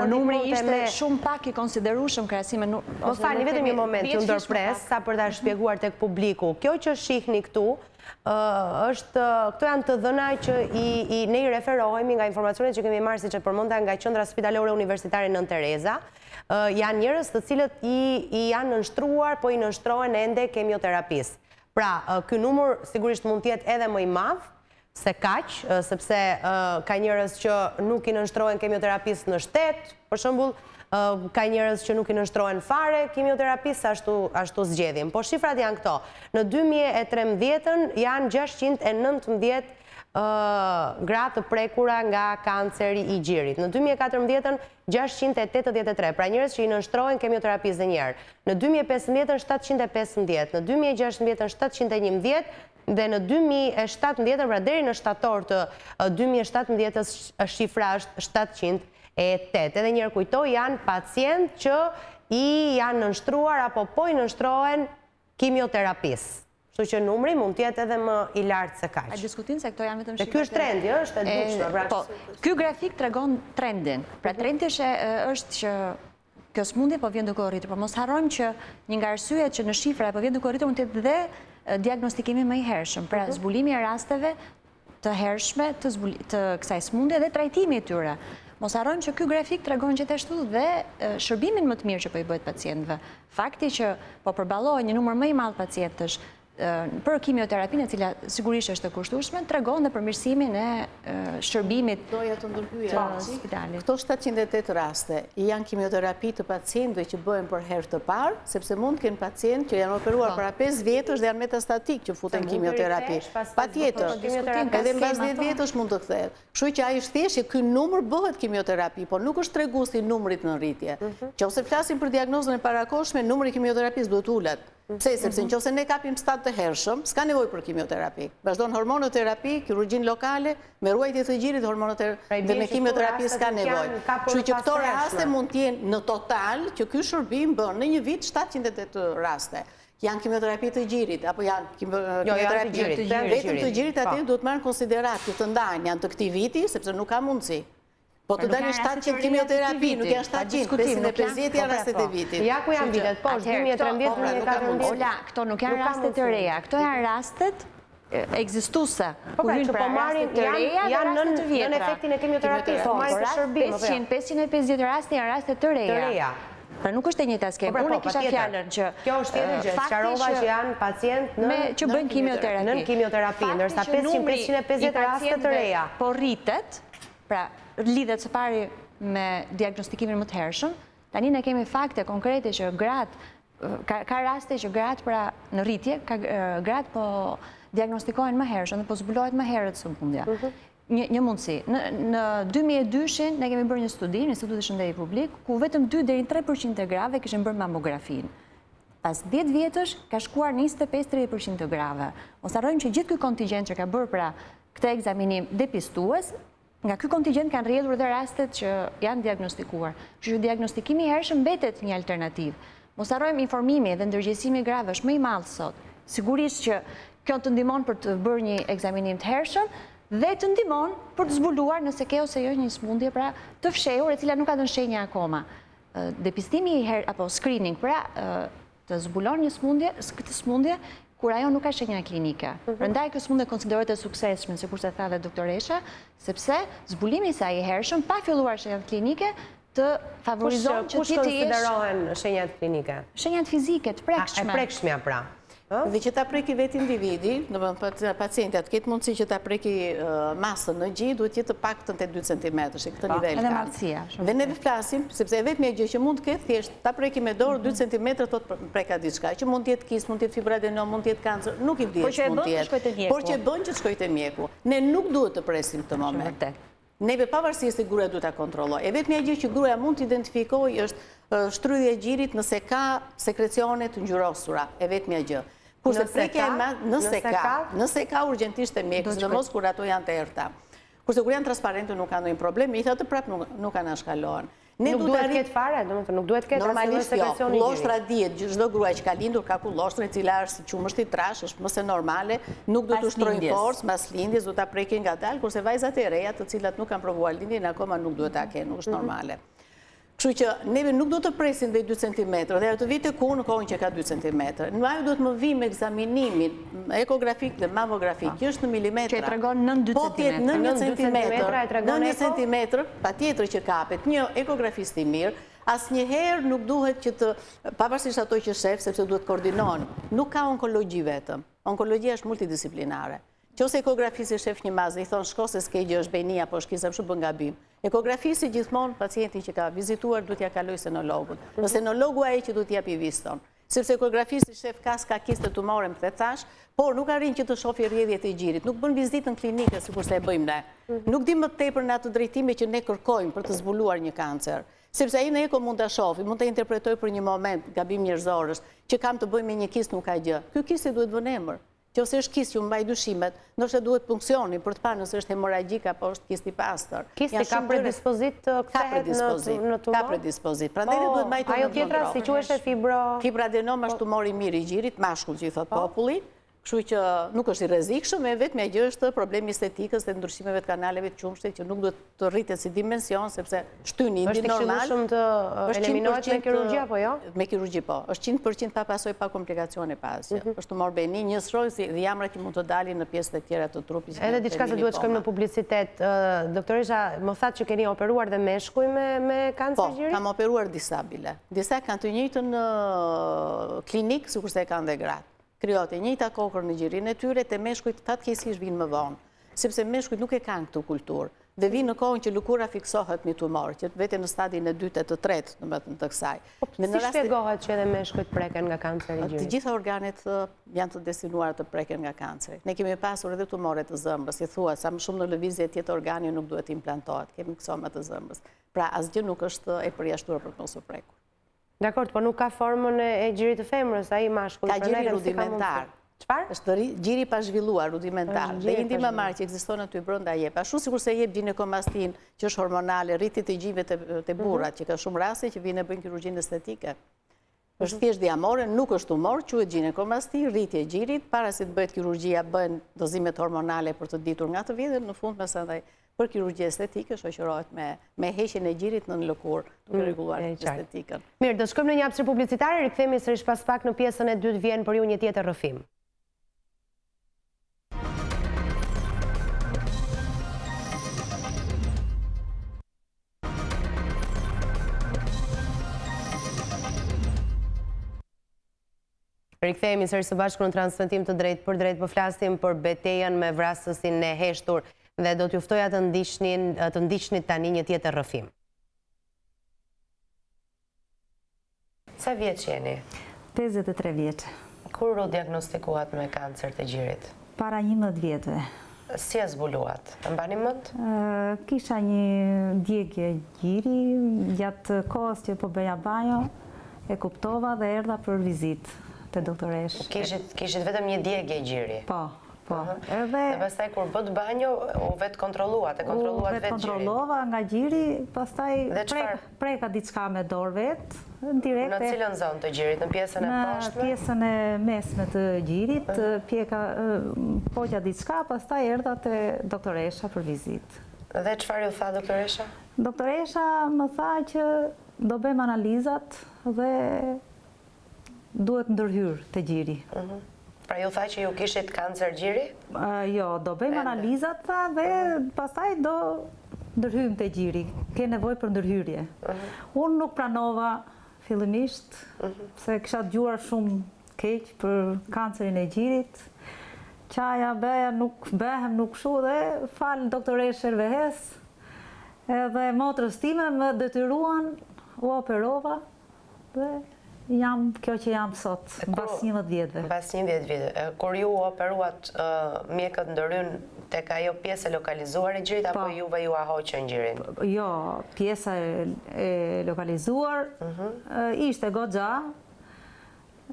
numri ishte shumë pak i konsiderueshëm krahasim me Mos falni vetëm një moment ju ndërpres sa për ta shpjeguar tek publiku. Kjo që shihni këtu këto janë të dhëna që ne i referohemi nga informacionet që kemi marrë, siç e përmenda, nga Qendra Spitalore Universitare në Njerez. Janë njerëz të cilët i janë nënshtruar, po i nënshtrohen ende kemioterapisë. Pra, ky numër sigurisht mund të jetë edhe më i madh se kaq, sepse ka njerëz që nuk i nënshtrohen kemioterapisë në shtet, për shembull, ka njerëz që nuk i nënshtrohen fare kemioterapisë, ashtu zgjedhim. Po shifrat janë këto. Në 2013 janë 619 gratë të prekura nga kanceri i gjirit. Në 2014 683, pra njerëz që i nënshtrohen kemioterapisë dhe njerë. Në 2015 715, në 2016 711 dhe në 2017, pra deri në shtator të 2017 shifra është 708. Edhe njerë kujtoj, janë pacient që i janë nënshtruar apo po i nënshtrohen kimioterapisë. Kështu që numri mund t'jetë edhe më i lartë se kaq. A diskutojmë se këto janë vetëm shifra. Ky është trendi, është e dukshme. Po, ky grafik tregon trendin. Pra trendi është që kjo smundje po vjen duke u rritur, por mos harrojmë që një nga arsyet që në shifra po vjen duke u rritur mund të jetë dhe diagnostikimi më i hershëm, pra zbulimi e rasteve të hershme të kësaj smundje dhe trajtimi i tyre. Mos harrojmë që ky grafik tregon gjithashtu dhe shërbimin më të mirë që po i bëhet pacientëve. Fakti që po përballohet një numër më i madh pacientësh për kimioterapinë, e cila sigurisht është e kushtueshme, tregon dhe përmirësimin e shërbimit Doja të ndërhyja të spitalit. Këto 708 raste janë kimioterapi të pacientëve që bëhen për herë të parë, sepse mund të kenë pacient që janë operuar para 5 vjetësh dhe janë metastatik që futen kimioterapi. Patjetër, edhe mbas 10 vjetësh mund të kthehet. Kështu që ai thjesht që ky numër bëhet kimioterapi, por nuk është tregues i numrit në rritje. Nëse flasim për diagnozën e parakohshme, numri i kimioterapisë duhet ulet. Pse? Sepse nëse ne kapim stat të hershëm, s'ka nevojë për kimioterapi. Vazhdon hormonoterapi, kirurgjinë lokale, me ruajtje të gjirit, hormonoterapi dhe me kimioterapi s'ka nevojë. Kështu që këto raste mund të jenë në total që ky shërbim bën në një vit 708 raste. Janë kimioterapi të gjirit, apo janë kimioterapi vetëm të gjirit, atë duhet marrë në konsiderat që të ndahen janë të këtij viti, sepse nuk ka mundësi. Po të dalin 700 kimioterapi, nuk janë 700, 550 janë rastet e vitit. Ja ku janë vitet, po, 2013-2014. Ola, këto nuk janë rastet të reja, këto janë rastet ekzistuese, ku hynë pra rastet të reja dhe rastet të vjetra. Në efektin e kimioterapisë, po marrin të shërbim. 550 raste janë rastet të reja. Pra nuk është e njëjta skemë. Unë kisha fjalën që kjo është tjetër gjë, sqarova që janë pacient që bëjnë kimioterapi. Nën kimioterapi, ndërsa 550 raste të reja. Po rritet, pra lidhet së pari me diagnostikimin më të hershëm. Tani ne kemi fakte konkrete që ka raste që gratë pra në rritje, gratë po diagnostikohen më hershëm dhe po zbulohet më herët sëmundja. Një mundësi. Në 2002 ne kemi bërë një studi në Institutin e Shëndetit Publik, ku vetëm 2-3% të grave kishin bërë mamografinë. Pas 10 vjetësh ka shkuar 25-30% të grave. Mos harrojmë që gjithë ky kontingjent që ka bërë pra këtë ekzaminim depistues, nga ky kontingjent kanë rrjedhur dhe rastet që janë diagnostikuar. Kështu që diagnostikimi i hershëm mbetet një alternativë. Mos harrojmë informimi dhe ndërgjegjësimi i grave është më i madh sot. Sigurisht që kjo të ndihmon për të bërë një ekzaminim të hershëm dhe të ndihmon për të zbuluar nëse ke ose jo një sëmundje pra të fshehur e cila nuk ka dhënë shenja akoma. Depistimi apo screening pra të zbulon një sëmundje, këtë sëmundje kur ajo nuk ka shenja klinike. Prandaj kjo sëmundje konsiderohet e suksesshme, sikur se tha dhe doktoresha, sepse zbulimi i saj i hershëm pa filluar shenjat klinike të favorizon që ti të jesh. Kush konsiderohen shenjat klinike? Shenjat fizike të prekshme. E prekshmja pra. Dhe që ta preki vetë individi, në pacientat, këtë mundësi që ta preki masën në gjë, duhet jetë paktën të 2 cm, këtë nivel edhe martësia. Dhe ne flasim, sepse vetëm gjë që mund të ketë, thjesht ta preki me dorë 2 cm thot preka diçka, që mund të jetë kist, mund të jetë fibradenom, mund të jetë kancer, nuk i vdihet mund të jetë. Por që bën që të shkojë te mjeku. Ne nuk duhet të presim këtë moment. Neve pavarësisht se gruaja duhet ta kontrollojë. E vetmja gjë që gruaja mund të identifikojë është shtrydhja e gjirit nëse ka sekrecione të ngjyrosura. E vetmja gjë. Kurse prekja nëse ka urgjentisht e mjekës, sidomos kur ato janë të errta. Kurse kur janë transparente nuk kanë ndonjë problem, megjithatë prapë nuk anashkalohen. Nuk duhet të ketë fare, domethënë nuk duhet të ketë normalisht sekrecioni. Kullostra dihet, çdo gruaj që ka lindur ka kullostrën e cila është si qumësht i trash, është më se normale, nuk do të ushtrojnë forcë mbas lindjes, do ta prekin ngadalë, kurse vajzat e reja, të cilat nuk kanë provuar lindjen, akoma nuk duhet ta kenë, nuk është normale. Kështu që neve nuk do të presin dhe 2 cm, dhe ajo të vite ku në kohën që ka 2 cm. Në ajo do të më vi me ekzaminimin ekografik dhe mamografik, që është në milimetra. Që e tregon nën 2 cm. Po tjetë nën 1 cm, pa tjetër që kapet një ekografist i mirë, asnjëherë nuk duhet që të, pavarësisht ato që shef, sepse duhet koordinohen, nuk ka onkologji vetëm. Onkologjia është multidisiplinare. Qose ekografisi shef një mazë, i thonë shko se s'ke gjë është benia, po shkisa më shumë bën gabim. Ekografisi gjithmonë pacientin që ka vizituar duhet ja kaloj senologun. Në senologu ai që duhet japi viston. Sepse ekografisi shef ka kiste tumore më thash, por nuk arrin që të shohë rrjedhjet e gjirit, nuk bën vizitën klinike sikur se e bëjmë ne. Nuk di më tepër në atë drejtime që ne kërkojmë për të zbuluar një kancer. Sepse ai në eko mund ta shohë, mund ta interpretoj për një moment gabim njerëzorësh, që kam të bëj me një kist nuk ka gjë. Ky kist duhet vënë emër. Nëse është kist që mbaj dyshimet, ndoshta duhet punksioni për të parë nëse është hemorragjik apo është kist i pastër. Kisti ka predispozit të kthehet në tumor? Ka predispozit. Prandaj duhet mbajtur në kontroll. Ajo tjetra si quhej fibradenom është tumor i mirë i gjirit, mashkull që i thot populli. Kështu që nuk është i rrezikshëm, vetëm gjë është problemi estetikës dhe ndryshimeve të kanaleve të qumshtit që nuk duhet të rritet si dimension sepse shtyni indi normal. Është të eliminohet me kirurgji apo jo? Me kirurgji po. Është 100% pa pasojë, pa komplikacione pasje. Është tumor benin, njësoj si dhjamra që mund të dalin në pjesët e tjera të trupit. Edhe diçka se duhet shkojmë në publicitet. Doktoresha, më thatë që keni operuar dhe meshkuj me kancer gjiri? Po, kam operuar disa bile. Disa kanë të njëjtën klinik, sikurse e kanë dhe gratë. krijohet e njëjta kokër në gjirinë e tyre, te meshkujt fatkeqësisht vinë më vonë, sepse meshkujt nuk e kanë këtë kulturë. Dhe vinë në kohën që lëkura fiksohet një tumor, që vete në stadin e 2 e të 3, domethënë të kësaj. Si shpjegohet që edhe meshkujt preken nga kanceri i gjirit? Të gjitha organet janë të destinuara të preken nga kanceri. Ne kemi pasur edhe tumore të zëmrës, si thua, sa më shumë në lëvizje tjetë organi nuk duhet implantohet, kemi kësoma të zëmrës. Pra, asgjë nuk është e përjashtuar për të mos u prekur. Dakor, po nuk ka formën e gjirit të femrës, ai mashkulli. Ka gjiri rudimentar. Çfarë? Është gjiri pa zhvilluar, rudimentar. Dhe indi mamar që ekziston aty brenda jep. Ashtu sikur se jep ginekomastin, që është hormonale, rritjet e gjive të burrat, që ka shumë raste që vinë e bëjnë kirurgjinë estetike. Është thjesht diamore, nuk është tumor, quhet ginekomasti, rritje e gjirit, para se të bëhet kirurgjia bëhen dozimet hormonale për të ditur nga të vjedhur, në fund pastaj për kirurgji estetike shoqërohet me heqjen e gjirit në lëkurë, duke rregulluar estetikën. Mirë, do shkojmë në një hapësirë publicitare, rikthehemi sërish pas pak në pjesën e dytë, vjen për ju një tjetër rrëfim. Rikthehemi sërish së bashku në transmetim të drejtë për drejtë, po flasim për betejën me vrasësin e heshtur dhe do t'ju ftoja të ndiqni tani një tjetër rrëfim. Sa vjeç jeni? 53 vjeç. Kur u diagnostikuat me kancer të gjirit? Para 11 vjetëve. Si e zbuluat? E mbani mend? Kisha një djegje gjiri, gjatë kohës që po bëja banjo, e kuptova dhe erdha për vizitë te doktoresh. Kishit vetëm një djegje gjiri? Po. Dhe pastaj kur bët banjo, u vetë kontrolluat, e kontrolluat vetë gjiri? Kontrollova nga gjiri, pastaj preka diçka me dorë vetë, direkt. Në cilën zonë të gjirit? Në pjesën e poshtme? Në pjesën e mesme të gjirit, pjeka poqja diçka, pastaj erdha te doktoresha për vizitë. Dhe çfarë ju tha doktoresha? Doktoresha më tha që do bëjmë analizat dhe duhet ndërhyr te gjiri. Pra ju tha që ju kishit kancer gjiri? Jo, do bëjmë analizat tha dhe pastaj do ndërhyjmë te gjiri. Ke nevojë për ndërhyrje. Unë nuk pranova fillimisht, se kisha dëgjuar shumë keq për kancerin e gjirit. Qaja beja nuk behem nuk shu dhe falë doktoreshe vehes. Edhe motrës time më detyruan, u operova dhe jam kjo që jam sot, mbas 11 vjetëve. Mbas 11 vjetëve. Kur ju operuat, mjekët ndërhyn tek ajo pjesë lokalizuar e gjirit, apo juve ju ahoqën gjirin? Jo, pjesa e lokalizuar ishte goxha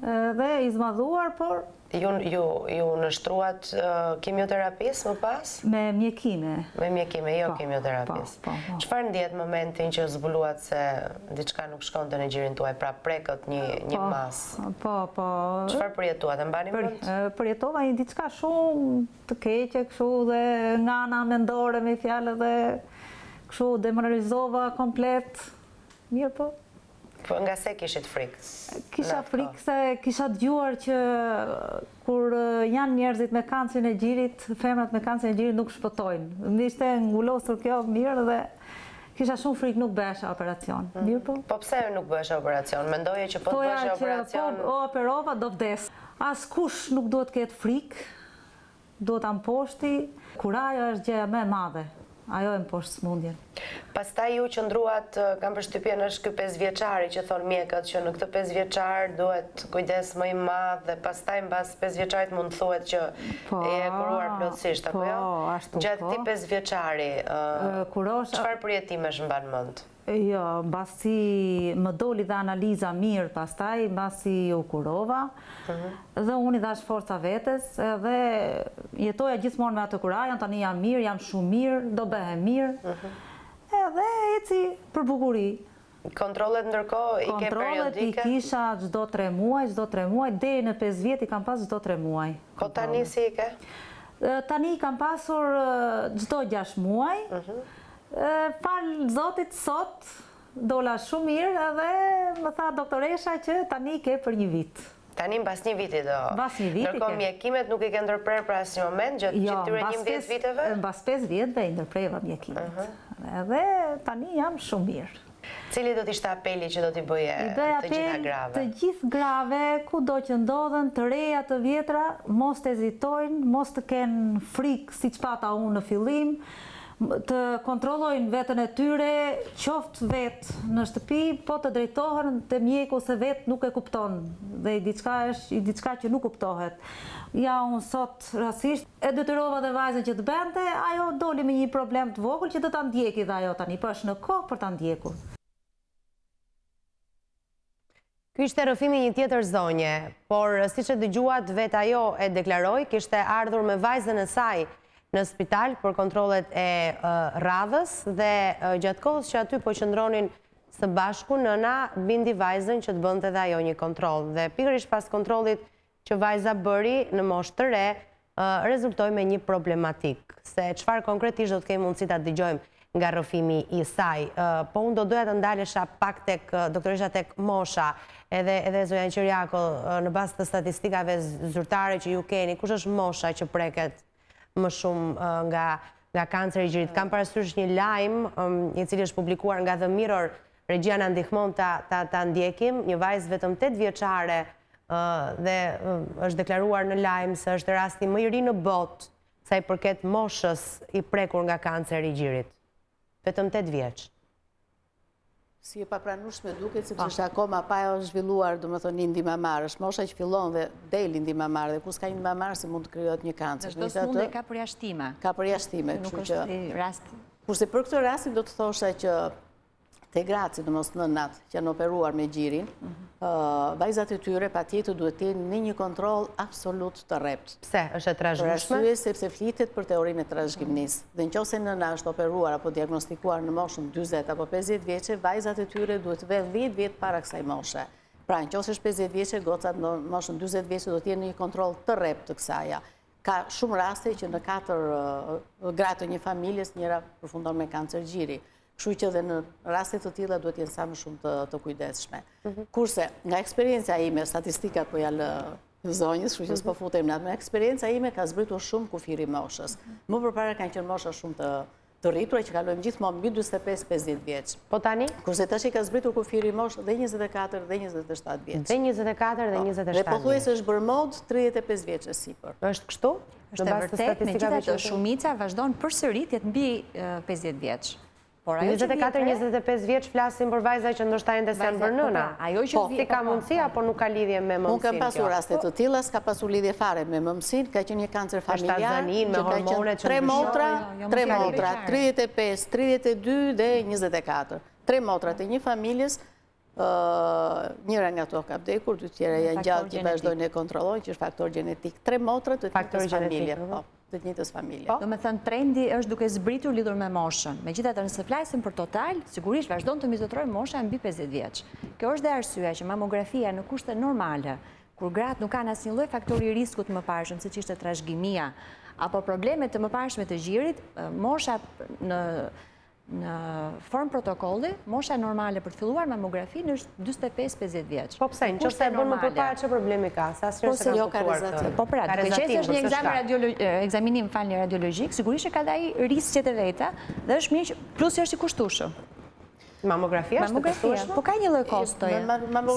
dhe i zmadhuar, por Ju nështruat kimioterapisë më pas? me mjekime. Me mjekime, jo kimioterapisë. Po. Çfarë ndjet momentin që zbuluat se diçka nuk shkonte në gjirin tuaj, pra prekët një masë? Po. Çfarë përjetuat, e mbani mend? Përjetova një diçka shumë të keqe, kështu dhe nga ana mendore me fjalë dhe kështu demoralizova komplet. Mirë po. Po nga se kishit frikë? Kisha frikë se kisha dëgjuar që kur janë njerëzit me kancerin e gjirit, femrat me kancerin e gjirit nuk shpëtojnë. Më ishte ngulosur kjo mirë dhe kisha shumë frikë, nuk bëhesha operacion. Mirë po? Po pse nuk bëhesha operacion? Mendoje që po të bëhesha operacion? Po operova do vdes. Askush nuk duhet ketë frikë, duhet amposhti. Kuraja është gjëja më e madhe. Ajo e më poshtë smundjen. Pastaj ju qëndruat, kam përshtypjen është ky 5 vjeçari që thonë mjekët që në këtë 5 vjeçar duhet kujdes më i madh dhe pastaj mbas 5 vjeçarit mund thuhet që e kuruar plotësisht, apo jo? Po, ashtu. Gjatë këtij 5 vjeçari, çfarë përjetimesh mban mend? Jo, mbasi më doli dhe analiza mirë pastaj, mbasi u kurova, dhe unë i dhash forca vetes, dhe jetoja gjithmonë me atë kurajan, tani jam mirë, jam shumë mirë, do bëhem mirë, edhe eci për bukuri. Kontrollet ndërkohë i ke periodike? Kontrollet i kisha çdo 3 muaj, deri në 5 vjet i kam pas çdo 3 muaj. Po tani si i ke? Tani i kam pasur çdo 6 muaj, falë Zotit sot, dola shumë mirë edhe më tha doktoresha që tani ke për 1 vit. Tani mbas 1 viti do. Mbas 1 viti. Ndërkohë mjekimet nuk i ke ndërprer për asnjë moment gjatë këtyre 11 viteve? Mbas 5 vjetëve i ndërpreva mjekimet. Edhe tani jam shumë mirë. Cili do t'ishte apeli që do t'i bëje të gjitha grave? Të gjithë grave, ku do që ndodhen, të reja, të vjetra, mos të ezitojnë, mos të kenë frikë si që pata unë në fillim, të kontrollojnë vetën e tyre, qoftë vetë në shtëpi, po të drejtohen të mjeku se vetë nuk e kupton dhe i diçka që nuk kuptohet. Ja, unë sot rasisht e detyrova dhe vajzën që të bente, ajo doli me një problem të vogël që të ta ndjeki dhe ajo tani, po është në kohë për ta ndjekur. Ky ishte rrëfimi një tjetër zonje, por siç e dëgjuat vetë ajo e deklaroi, kishte ardhur me vajzën e saj në spital për kontrollet e radhës dhe gjatë kohës që aty po qëndronin së bashku, nëna bindi vajzën që të bënte dhe ajo një kontroll. Dhe pikërisht pas kontrollit që vajza bëri në moshë të re, rezultoi me një problematik. Se çfarë konkretisht do të kemi mundësi ta dëgjojmë nga rrëfimi i saj. Po unë do doja të ndalesha pak doktoresha tek mosha, edhe Zojan Qiriako, në bazë të statistikave zyrtare që ju keni, kush është mosha që preket më shumë nga kanceri i gjirit? Kam parasysh një lajm i cili është publikuar nga The Mirror, regjia na ndihmon ta ndjekim, një vajzë vetëm 8 vjeçare dhe është deklaruar në lajm se është rasti më i ri në botë sa i përket moshës i prekur nga kanceri i gjirit. Vetëm 8 vjeç. Si e papranueshme duket, sepse është akoma pa e zhvilluar, domethënë një ndihmamar, është mosha që fillon dhe del ndihmamar dhe kur s'ka një ndihmamar si mund të krijohet një kancer. Çdo smundje ka përjashtime. Ka përjashtime, nuk është rast. Kurse për këtë rastin do të thosha që te gratë, sidomos nënat që janë operuar me gjirin, vajzat e tyre patjetër duhet të jenë në një kontroll absolut të rrept. Pse? Është e trashëgimshme? Për arsye sepse flitet për teorinë e trashëgimisë. Dhe nëse nëna është operuar apo diagnostikuar në moshën 40 apo 50 vjeçe, vajzat e tyre duhet të vënë 10 vjet para kësaj moshe. Pra, nëse është 50 vjeçe, gocat në moshën 40 vjeçe do të jenë në një kontroll të rrept të kësaja. Ka shumë raste që në 4 gratë të një familjes njëra përfundon me kancer gjiri. Kështu që dhe në rastet të tilla duhet jenë sa më shumë të kujdesshme. Kurse, nga eksperienca ime, statistikat po ja lë zonjës, kështu që s'po futem në atë, me eksperienca ime ka zbritur shumë kufiri moshës. Më përpara kanë qenë mosha shumë të rritura që kalojmë gjithmonë mbi 45-50 vjeç. Po tani? Kurse tash ka zbritur kufiri moshë dhe 24 dhe 27 vjeç. Dhe 24 dhe 27 vjeç. Dhe pothuajse është bërë mod 35 vjeç e sipër. Është kështu? Është e vërtetë, megjithatë shumica vazhdon përsëri të jetë mbi 50 vjeç. 24-25 vjeç flasim për vajza që ndoshta ende s'janë bërë nëna. Po, si ka mundësi apo nuk ka lidhje me mëmësinë? Unë kam pasur raste të tilla, s'ka pasur lidhje fare me mëmësinë, ka qenë një kancer familjar. Ashtazanin, me hormonet që 3 motra, 35, 32 dhe 24. 3 motrat e një familjes, njëra nga to ka vdekur, dy tjera janë gjallë që vazhdojnë e kontrollojnë, që është faktor gjenetik. 3 motrat të njëjtës familje. Të njëjtës familje. Do me thënë, trendi është duke zbritur lidhur me moshën. Megjithatë, nëse flasim për total, sigurisht vazhdon të mizotrojë mosha mbi 50 vjeç. Kjo është dhe arsyeja që mamografia në kushte normale, kur gratë nuk kanë asnjë lloj faktori riskut të mëparshëm, siç ishte trashëgimia apo problemet të mëparshme të gjirit, mosha në form protokolli, mosha normale për të filluar mamografinë është 45-50 vjeç. Po pse, nëse e bën më përpara çfarë problemi ka? Sa asnjëherë s'e ka kuptuar. Po pra, duke qenë është një ekzaminim radiologjik, sigurisht që ka dhe ai riskjet e veta dhe është mirë plus që është i kushtueshëm. Mamografia është të kushtueshme? Po ka një lloj kostoje.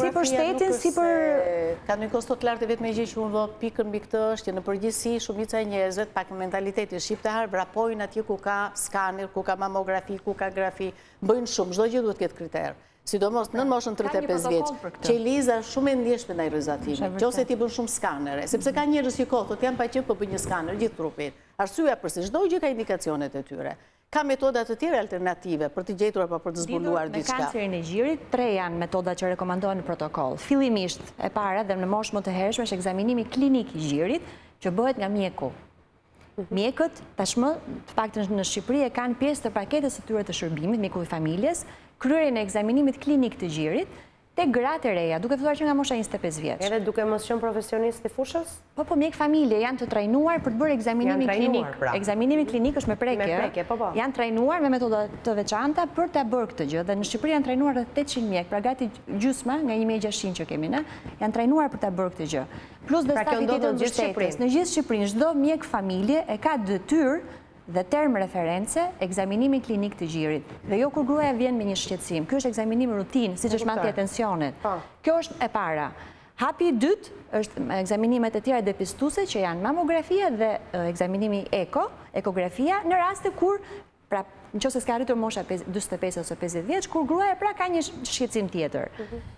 Si për shtetin, si për ka një kosto të lartë, vetëm gjë që unë vë pikën mbi këtë është që në përgjithësi shumica e njerëzve pak mentaliteti shqiptar vrapojnë atje ku ka skaner, ku ka mamografi, ku ka grafi, bëjnë shumë, çdo gjë duhet të ketë kriter. Sidomos në moshën 35 vjeç, që liza shumë e ndjeshme ndaj rrezatimit. Nëse ti bën shumë skanere, sepse ka njerëz që kohët janë pa qenë po bëjnë një skaner gjithë trupit. Arsyeja pse çdo gjë ka indikacionet e tyre. Ka metoda të tjera alternative për të gjetur apo për të zbuluar diçka. Me kancerin e gjirit, 3 janë metodat që rekomandohen në protokoll. Fillimisht e para dhe në moshë më të hershme është ekzaminimi klinik i gjirit që bëhet nga mjeku. Mjekët tashmë, të paktën në Shqipëri, e kanë pjesë të paketës së tyre të shërbimit, mjeku i familjes, kryerjen e ekzaminimit klinik të gjirit te gratë e reja, duke filluar që nga mosha 25 vjeç. Edhe duke mos qenë profesionist i fushës? Po mjek familje janë të trajnuar për të bërë ekzaminimin klinik. Ekzaminimi klinik është me prekje. Janë trajnuar me metoda të veçanta për ta bërë këtë gjë dhe në Shqipëri janë trajnuar rreth 800 mjek, pra gati gjysma nga 1600 që kemi ne, janë trajnuar për ta bërë këtë gjë. Plus dhe stafi tjetër të mbështetjes. Në gjithë Shqipërinë, çdo mjek familje e ka detyrë dhe term reference, ekzaminimi klinik të gjirit. Dhe jo kur gruaja vjen me një shqetësim. Ky është ekzaminim rutin, siç është marrja e tensionit. Kjo është e para. Hapi i dytë është ekzaminimet e tjera depistuese që janë mamografia dhe ekzaminimi ekografia në raste kur pra nëse s'ka arritur mosha 45 ose 50 vjeç, kur gruaja pra ka një shqetësim tjetër.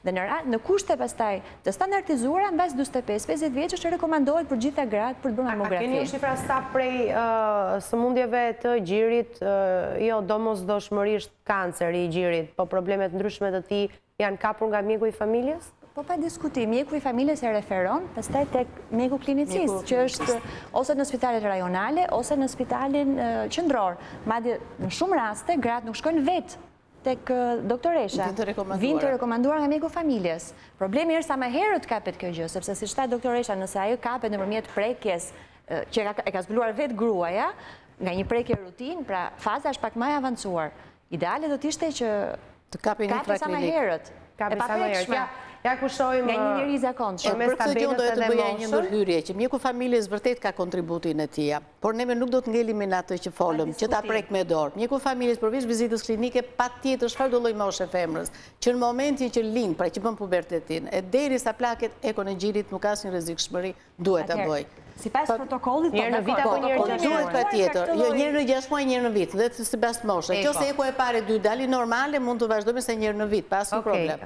Dhe në kushte pastaj të standardizuara mbas 45-50 vjeç është rekomandohet për gjitha gratë për të bërë mamografi. A keni një shifra sa prej sëmundjeve të gjirit, jo domosdoshmërisht kanceri i gjirit, po problemet ndryshme të tij janë kapur nga mjeku i familjes? Po pa diskutim, mjeku i familjes e referon, pastaj tek mjeku klinicist, që është ose në spitalet rajonale, ose në spitalin qendror. Madje në shumë raste, gratë nuk shkojnë vetë tek doktoresha. Vinë të rekomanduar nga mjeku familjes. Problemi është sa më herët kapet kjo gjë, sepse si shtaj doktoresha, nëse ajo kapet nëpërmjet prekjes që e ka zbuluar vetë gruaja, nga një prekje rutin, pra faza është pak më e avancuar. Ideale do të ishte që të kapi sa më herët. E paprekshme. Ja ku shohim nga një njerëz zakonshëm. Për këtë gjë dohet të bëja një ndërhyrje që mjeku familjes vërtet ka kontributin e tij, por ne nuk do të ngelimi në atë që folëm, që ta prek me dorë. Mjeku familjes përveç vizitës klinike patjetër çfarë do lloj moshe femrës, që në momentin që lind, pra që bën pubertetin, e derisa plaket ekon e gjirit nuk ka asnjë rrezikshmëri, duhet ta bëj. Sipas protokollit, njërë në vit apo njërë në duhet patjetër. Jo, njërë në 6 muaj, njërë në vit, dhe sipas moshe. Nëse eko e pare 2 dali normale, mund të vazhdojmë se njërë në vit, pas problem.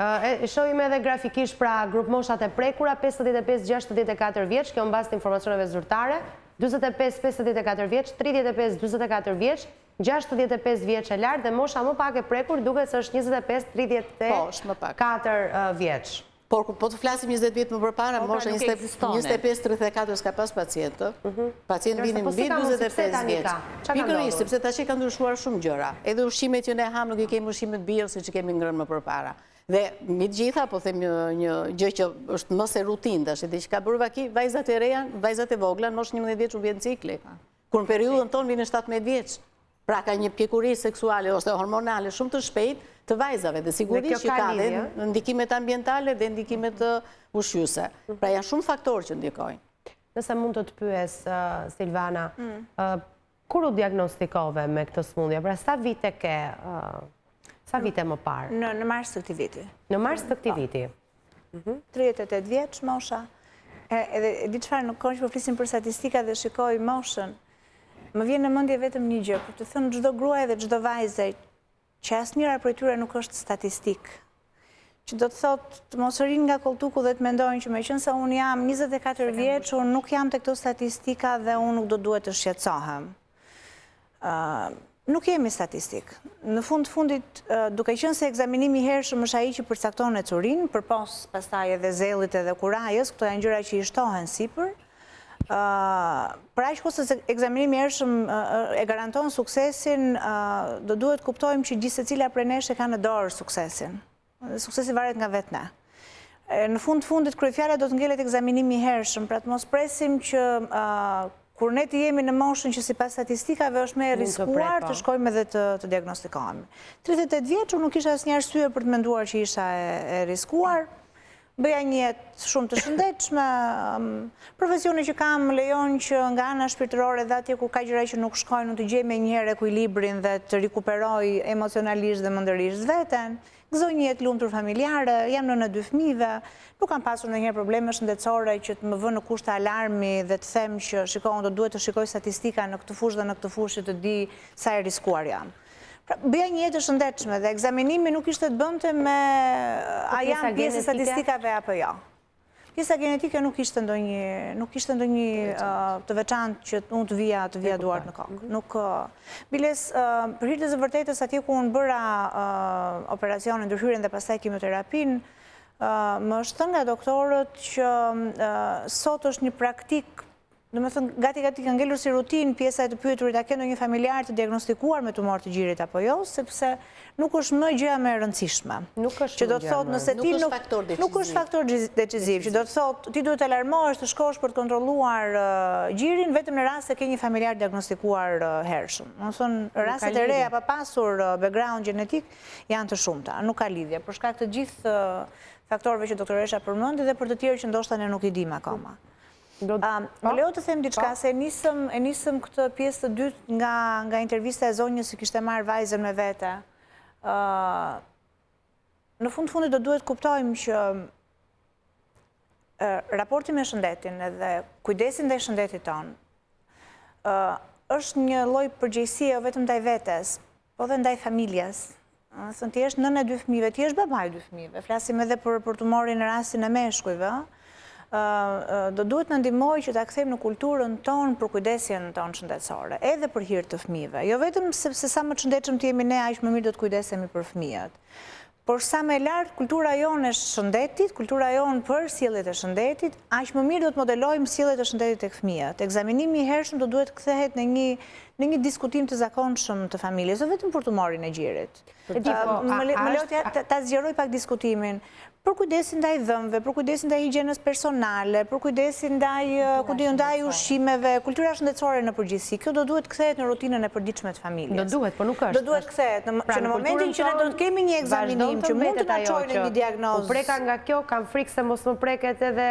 Shohim edhe grafikisht pra grup moshat e prekura, 55-64 vjeç, kjo mbas të informacioneve zyrtare, 45-54 vjeç, 35-24 vjeç, 65 vjeç e lartë dhe mosha më pak e prekur duke se është 25-34 vjeç. Por po të flasim 20 vjet më përpara, mosha 25-34 s'ka pas pacientë. Pacientë vinin mbi 45 vjeç. Pikërisht, sepse tash ka ndryshuar shumë gjëra. Edhe ushqimet që ne ham nuk i kemi ushqimet bio siç i kemi ngrënë më përpara. Dhe mbi të gjitha, po them një gjë që është më se rutinë tash, dhe që ka bërë vaki, vajzat e reja, vajzat e vogla, në moshë 11 vjeç u vjen cikli. Kur në periudhën tonë vinin 17 vjeç. Pra ka një pjekuri seksuale ose hormonale shumë të shpejt të vajzave dhe sigurisht që ka dhe ndikimet ambientale dhe ndikimet ushqyese. Pra janë shumë faktorë që ndikojnë. Nëse mund të pyes, Silvana, kur u diagnostikove me këtë sëmundje? Pra sa vite ke, sa vite më parë? Në mars të këtij viti. Në mars të këtij viti. 38 vjeç mosha. Edhe di çfarë nuk kanë që po flisim për statistika dhe shikoj moshën. Më vjen në mendje vetëm një gjë, për të thënë çdo gruaje dhe çdo vajze që asnjëra prej tyre nuk është statistik. Që do të thotë të mos rinë nga koltuku dhe të mendojnë që meqense unë jam 24 vjeç, unë nuk jam te këto statistika dhe unë nuk do duhet të shqetësohem. Nuk jemi statistik. Në fundit, duke qenë se ekzaminimi i hershëm është ai që përcakton ecurinë, përpos pastaj edhe zellit edhe kurajës, këto janë gjëra që i shtohen sipër. Për aq kohë se ekzaminimi i hershëm e garanton suksesin, do duhet kuptojmë që gjithë secila prej nesh e ka në dorë suksesin. Suksesi varet nga vetë ne. Në fundit kryefjala do të ngelet ekzaminimi i hershëm, pra të mos presim që kur ne të jemi në moshën që sipas statistikave është më e riskuar të shkojmë edhe të diagnostikohemi. 38 vjeç unë nuk kisha asnjë arsye për të menduar që isha e riskuar. Bëja një jetë shumë të shëndetshme, profesioni që kam lejon që nga ana shpirtërore dhe atje ku ka gjëra që nuk shkojnë, të gjej me njëherë ekuilibrin dhe të rikuperoj emocionalisht dhe mendërisht veten. Gëzoj një jetë lumtur familjare, jam nënë 2 fëmijëve, nuk kam pasur ndonjëherë probleme shëndetësore që të më vënë në kushte alarmi dhe të them që shikoj, do duhet të shikoj statistika në këtë fushë dhe në këtë fushë të di sa e riskuar jam. Bëja një jetë shëndetshme dhe ekzaminimi nuk ishte të bënte me a jam pjesë e statistikave apo jo. Pjesa genetike nuk ishte ndonjë të veçantë që unë të vija duart në kokë. Biles, për hir të së vërtetës, atje ku unë bëra operacionin, ndërhyrjen dhe pastaj kimioterapin, më është thënë nga doktorët që sot është një praktik. Do me thënë, gati ka ngelur si rutin pjesa e të pyeturit a ke ndonjë familjar të diagnostikuar me tumor të gjirit apo jo, sepse nuk është më gjëja më e rëndësishme. Nuk është faktor deciziv, që do të thotë ti duhet të alarmohesh të shkosh për të kontrolluar gjirin vetëm në rast se ke një familjar diagnostikuar hershëm. Do të thonë, rastet e reja pa pasur background gjenetik janë të shumta, nuk ka lidhje, për shkak të gjithë faktorëve që doktoresha përmendi dhe për të tjerë që ndoshta ne nuk i dim akoma. Më leo të them diçka, se e nisëm këtë pjesë të dytë nga intervista e zonjës që kishte marrë vajzën me vete. Në fundit do duhet kuptojmë që raporti me shëndetin edhe kujdesin ndaj shëndetit tonë është një lloj përgjegjësie jo vetëm ndaj vetes, po edhe ndaj familjes. Thënë ti je nënë e 2 fëmijëve, ti je baba e 2 fëmijëve. Flasim edhe për të marrin në rastin e meshkujve. Do duhet na ndihmojë që ta kthejmë në kulturën tonë për kujdesjen tonë shëndetësore, edhe për hir të fëmijëve. Jo vetëm sepse sa më të shëndetshëm të jemi ne, aq më mirë do të kujdesemi për fëmijët. Por sa më e lartë kultura jonë e shëndetit, kultura jonë për sjelljet e shëndetit, aq më mirë do të modelojmë sjelljet e shëndetit tek fëmijët. Ekzaminimi i hershëm do duhet kthehet në një diskutim të zakonshëm të familjes, jo vetëm për tumorin e gjirit. Më leo ta zgjeroj pak diskutimin. Për kujdesin ndaj dhëmbëve, për kujdesin ndaj higjienës personale, për kujdesin ndaj ushqimeve, kultura shëndetësore në përgjithësi. Kjo do duhet kthehet në rutinën e përditshme të familjes. Do duhet, po nuk është. Do duhet kthehet që në momentin që ne do të kemi një ekzaminim që mund të na çojë në një diagnozë. U preka nga kjo, kam frikë se mos më preket edhe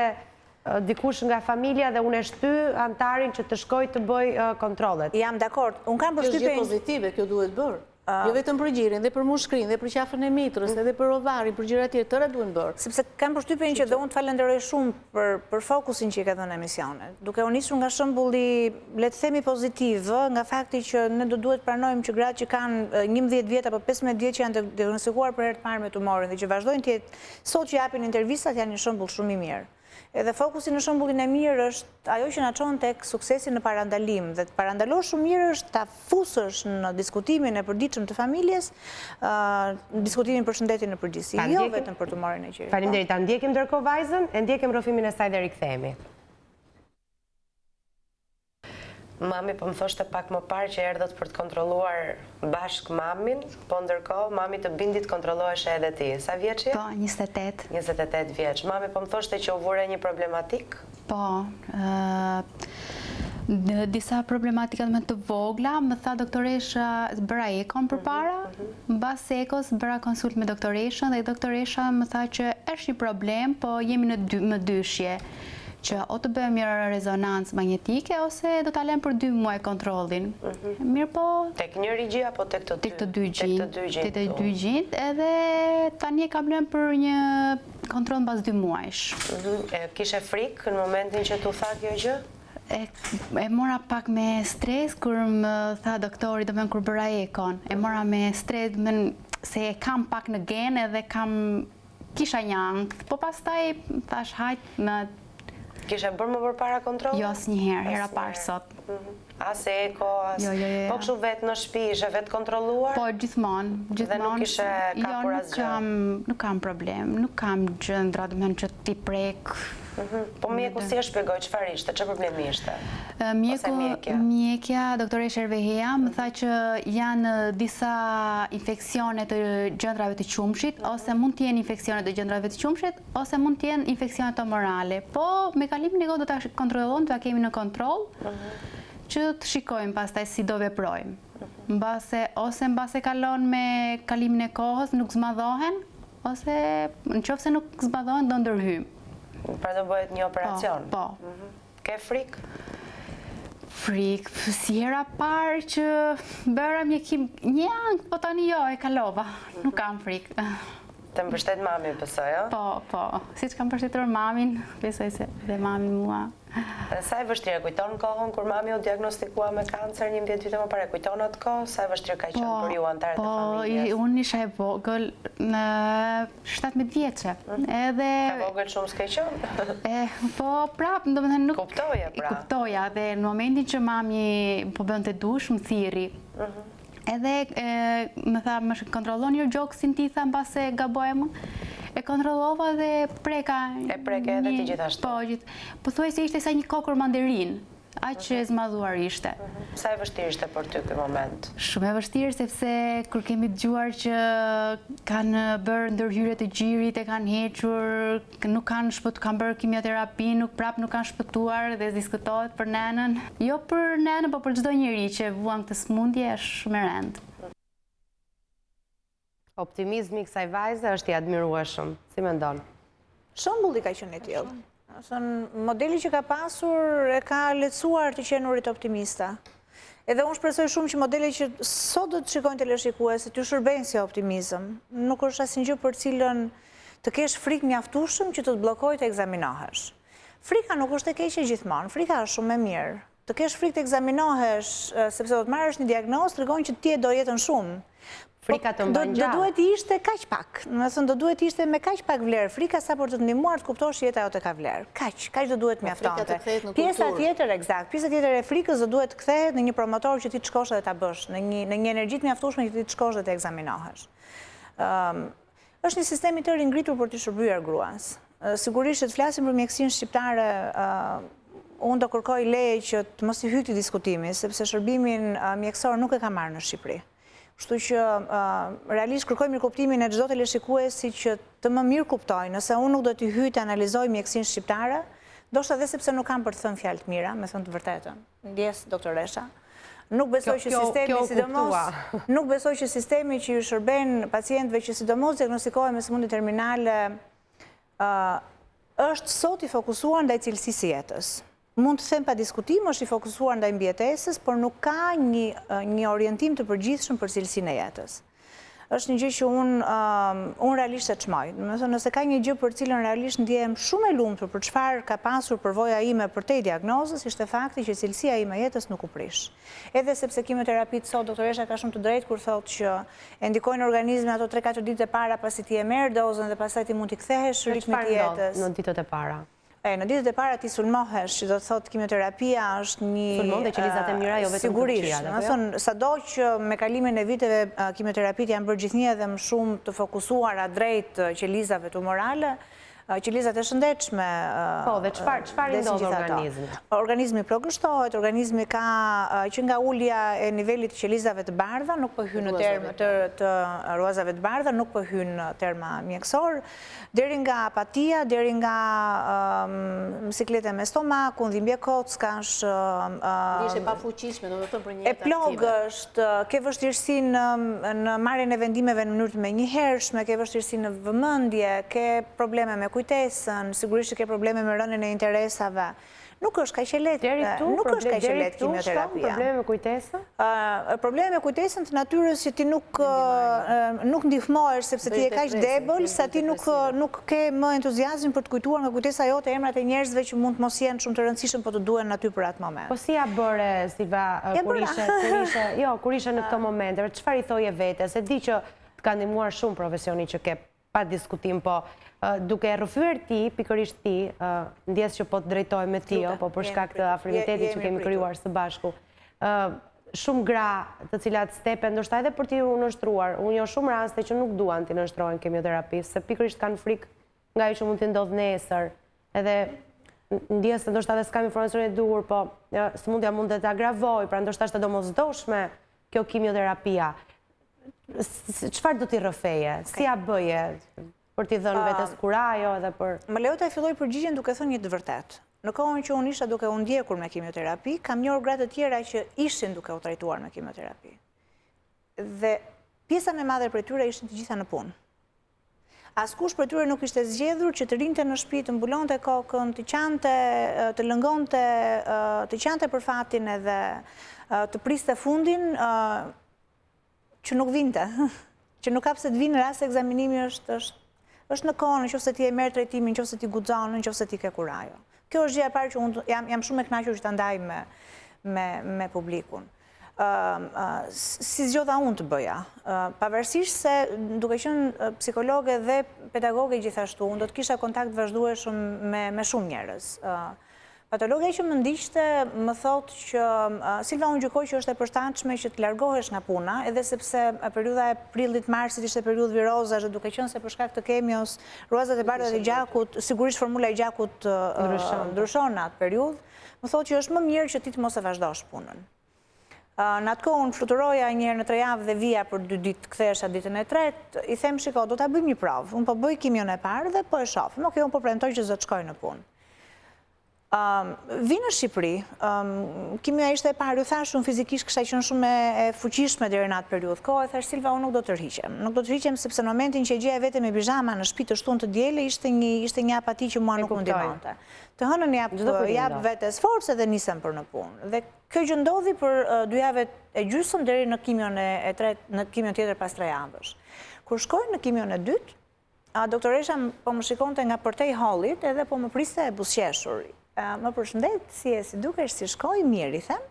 dikush nga familja dhe unë e shty antarin që të shkoj të bëj kontrollet. Jam dakord. Unë kam Kjo është gjë përshtypjen pozitive, kjo duhet bërë. Jo vetëm për gjirin, dhe për mushkrin, dhe për qafën e mitrës, edhe për ovarin, për gjëra tjerë, tëra duhen bërë. Sepse kam përshtypjen që dhe unë të falenderoj shumë për fokusin që i ka dhënë emisionet. Duke u nisur nga shembulli, le të themi pozitiv, nga fakti që ne do duhet pranojmë që gratë që kanë 11 vjet apo 15 vjet që janë diagnostikuar për herë të parë me tumorin dhe që vazhdojnë të jetë sot që japin intervistat, janë një shembull shumë i mirë. Edhe fokusi në shembullin e mirë është ajo që na çon tek suksesi në parandalim dhe të parandalosh shumë mirë është ta fusësh në diskutimin e përditshëm të familjes, diskutimin për shëndetin në përgjithësi, jo vetëm për tumorin e gjirit. Faleminderit. Ta ndjekim ndërkohë vajzën, e ndjekim rrëfimin e saj dhe rikthehemi. Mami po më thoshte pak më parë që erdhët për të kontrolluar bashkë mamin, po ndërkohë mami të bindit kontrolloheshe edhe ti. Sa vjeç je? Po, 28. 28 vjeç. Mami po më thoshte që u vure një problematik? Po, disa problematikat më të vogla, më tha doktoresha, bëra ekon për para, mbas ekos bëra konsult me doktoreshën dhe doktoresha më tha që është një problem, po jemi në dyshje. Që o të bëjmë një rezonancë magnetike, ose do të alem për 2 muaj kontrolin. Mirë po... Tek njëri gjë, apo tek të dy? Tek të 2 gjinët. Tek të 2 gjinët, edhe tani e kam lënë për një kontrol mbas 2 muajsh. Kishe frikë në momentin që tu tha kjo gjë? E mora pak me stres, kur më tha doktori, do kur bëra ekon. E mora me stres, se kam pak në gen, edhe kisha një ankth, po pastaj thash hajt në... Kishe bërë më përpara kontrolin? Jo, asnjëherë, hera parë sot. As eko, as... Jo. Po kështu vetë në shtëpi, ishe vetë kontrolluar? Po, gjithmonë. Dhe nuk ishe kapur asgjë? Nuk kam problem, nuk kam gjëndra, do të thënë që ti prek. Po mjeku si e shpjegoj, çfarë ishte, çfarë problemi ishte? Mjekja, doktoresha Ervehea, më tha që janë disa infeksione të gjëndrave të qumshit, ose mund të jenë infeksione të gjëndrave të qumshit, ose mund të jenë infeksione tumorale. Po, me kalimin e kohës do ta kontrollojmë, do ta kemi në kontroll, që të shikojmë pastaj si do veprojmë. Ose mbase kalon me kalimin e kohës, nuk zmadhohen, ose nëse nuk zmadhohen, do ndërhyjmë. Pra do bëhet një operacion? Po. Ke frikë? Frikë, si hera parë që bëra mjekim një ankth, po tani jo, e kalova. Nuk kam frikë. Të mbështet mami, besoj, jo? Po. Siç kam mbështetur mamin, besoj se dhe mami mua. Sa e vështirë, kujton kohën kur mami u diagnostikua me kancer 11 vite më parë? Kujton atë kohë? Sa e vështirë ka qenë për ju antarët e familjes? Po, unë isha e vogël në 17 vjeçe. Ka vogël shumë s'ke qenë? Po, prapë, do të thënë nuk... Kuptoja, pra? Kuptoja, dhe në momentin që mami po bënte dush, më thirri. Edhe më tha, më kontrollon një gjoksin ti, tha, mbase gaboja më. E kontrollova dhe preka... E preke edhe ti gjithashtu? Po, po thuaj se ishte sa një kokër mandarin. Aq që e zmadhuar ishte. Sa e vështirë ishte për ty këtë moment? Shumë e vështirë, sepse kur kemi dëgjuar që kanë bërë ndërhyrje të gjirit, e kanë hequr, nuk kanë bërë kimioterapi, nuk kanë shpëtuar dhe diskutohet për nenën. Jo për nenën, po për çdo njeri që vuan këtë sëmundje, është shumë e rëndë. Optimizmi i kësaj vajze është i admirueshëm. Si mendon? Shembulli ka qenë i tillë. Modeli që ka pasur e ka lehtësuar të qenurit optimista. Edhe unë shpresoj shumë që modeli që sot do të shikojnë teleshikuesit të shërbejnë si optimizëm. Nuk është asnjë gjë për cilën të kesh frikë mjaftueshëm që të të bllokojë të ekzaminohesh. Frika nuk është e keqe gjithmonë, frika është shumë e mirë. Të kesh frikë të ekzaminohesh sepse do të marrësh një diagnozë tregon që ti e do jetën shumë. Frika të mban gjallë. Do duhet të ishte kaq pak. Do të duhet të ishte me kaq pak vlerë frika sa për të ndihmuar të kuptosh jeta jote ka vlerë. Kaq do duhet mjaftonte. Pjesa tjetër pjesa tjetër e frikës do duhet të kthehet në një promotor që ti të shkosh dhe ta bësh, në një energji të mjaftueshme që ti të shkosh dhe të ekzaminohesh. Është një sistem i tërë i ngritur për të shërbyer gruas. Sigurisht që të flasim për mjekësinë shqiptare, unë do kërkoj leje që të mos i hyjë diskutimi, sepse shërbimin mjekësor nuk e ka marrë në Shqipëri. Kështu që realisht kërkoj mirëkuptimin e çdo teleshikuesi që të më mirë kuptojë, nëse unë nuk do t'i hyj të analizoj mjekësinë shqiptare, ndoshta edhe sepse nuk kam për të thënë fjalë të mira, me thënë të vërtetën. Ndjes doktoresha. Nuk besoj që sistemi nuk besoj që sistemi që ju shërben pacientëve që sidomos diagnostikohen me sëmundje terminale është sot i fokusuar ndaj cilësisë së jetës. Mund të them pa diskutim, është i fokusuar ndaj mbijetesës, por nuk ka një orientim të përgjithshëm për cilësinë e jetës. Është një gjë që unë realisht e çmoj. Nëse ka një gjë për cilën realisht ndjehem shumë e lumtur për çfarë ka pasur përvoja ime përtej diagnozës, ishte fakti që cilësia ime e jetës nuk u prish. Edhe sepse kimioterapit sot, doktoresha ka shumë të drejtë kur thotë që e ndikojnë organizmin ato 3-4 ditë e para pasi ti e merr dozën dhe pastaj ti mund t'i kthehesh ritmit të jetës. Në ditët e para. Në ditët e para ti sulmohesh, që do të thotë kimioterapia është një... Sulmon dhe qelizat e mira jo vetëm të sigurisht. Më thonë, sado që me kalimin e viteve kimioterapit janë bërë gjithnjë edhe më shumë të fokusuara drejt qelizave tumorale, qelizat e shëndetshme... Po, dhe çfarë ndodh organizmi? Organizmi progreshtohet, organizmi ka që nga ulja e nivelit të qelizave të bardha, nuk po hyn në terma të ruazave të bardha, nuk po hyn në terma mjekësor, deri nga apatia, deri nga siklete me stomakun, dhimbje kockash, Ndjeshe pafuqishme, do të thënë për një jetë aktive. E plogësht, ke vështirësinë në marrjen e vendimeve në mënyrë të menjëhershme, ke vështirësi në vëmendje, ke probleme me kujtesën, sigurisht që ke probleme me rënien e interesave. Nuk është kaq e lehtë. Nuk është kaq e lehtë kimioterapia. Probleme me kujtesën? Probleme me kujtesën të natyrës që ti nuk ndihmohesh sepse ti je kaq debël, sa ti nuk ke më entuziazëm për të kujtuar nga kujtesa jote emrat e njerëzve që mund të mos jenë shumë të rëndësishëm, po të duhen aty për atë moment. Po si ja bëre, Silva, kur ishe në këto momente, çfarë i thoje vetes? E di që të ka ndihmuar shumë profesioni që ke pa diskutim, po duke rrëfyer ti, pikërisht ti, ndjes që po të drejtoj me ti, po për shkak të afrimitetit që kemi krijuar së bashku. Shumë gra të cilat stepen, ndoshta edhe për t'i nështruar, unë njoh shumë raste që nuk duan t'i nështrohen kemioterapisë, se pikërisht kanë frikë nga ajo që mund t'i ndodh nesër, edhe ndjes se ndoshta edhe s'kam informacionin e duhur, po sëmundja mund të agravojë, pra ndoshta është e domosdoshme kjo kimioterapia. Çfarë do t'i rrëfeje? Si ja bëje? Për t'i dhënë vetes kurajo edhe për... Më lejo të filloj përgjigjen duke thënë një të vërtetë. Në kohën që unë isha duke u ndjekur me kimioterapi, kam njohur gra të tjera që ishin duke u trajtuar me kimioterapi. Dhe pjesa më e madhe prej tyre ishin të gjitha në punë. Askush prej tyre nuk ishte zgjedhur që të rinte në shtëpi, të mbulonte kokën, të qante, të lëngonte, të qante për fatin edhe të priste fundin që nuk vinte, që nuk hapse të vinë në rast se ekzaminimi është në kohë, nëse ti e merr trajtimin, nëse ti guxon, nëse ti ke kurajo. Kjo është gjëja e parë që unë jam shumë e kënaqur që ta ndaj me publikun. Si zgjodha unë të bëja, pavarësisht se duke qenë psikologe dhe pedagoge gjithashtu, unë do të kisha kontakt vazhdueshëm me shumë njerëz. Patologja që më ndiqte më thotë që Silva, unë gjykoj që është e përshtatshme që të largohesh nga puna, edhe sepse periudha e prillit-marsit ishte periudhë virozash dhe duke qenë se për shkak të kemios, ruazat e bardha të gjakut, sigurisht formula e gjakut ndryshon në atë periudhë, më thotë që është më mirë që ti të mos e vazhdosh punën. Në atë kohë unë fluturoja një herë në 3 javë dhe vija për 2 ditë, kthehesha ditën e tretë, i them shiko, do ta bëjmë një provë. Unë po bëj kimion e parë dhe po e shoh. Okej, unë po premtoj që do të shkoj në punë. Vinë në Shqipëri, kimia ishte e parë, ju thash, unë fizikisht kësha qenë shumë e fuqishme deri në atë periudhë. Kohë e thash, Silva, unë nuk do të rriqem. Nuk do të rriqem sepse në momentin që e gjeja vete me bizhama në shtëpi të shtunë të diele, ishte një apati që mua nuk më ndihmonte. Të hënën jap vetes forcë dhe nisem për në punë. Dhe kjo gjë ndodhi për 2 javë e gjysmë deri në kimion e tretë, në kimion tjetër pas 3 javësh. Kur shkoj në kimion e dytë, doktoresha po më shikonte nga përtej hallit edhe po më priste e buzëqeshur. Më përshëndet, si dukesh, si shkoj, mirë, i them,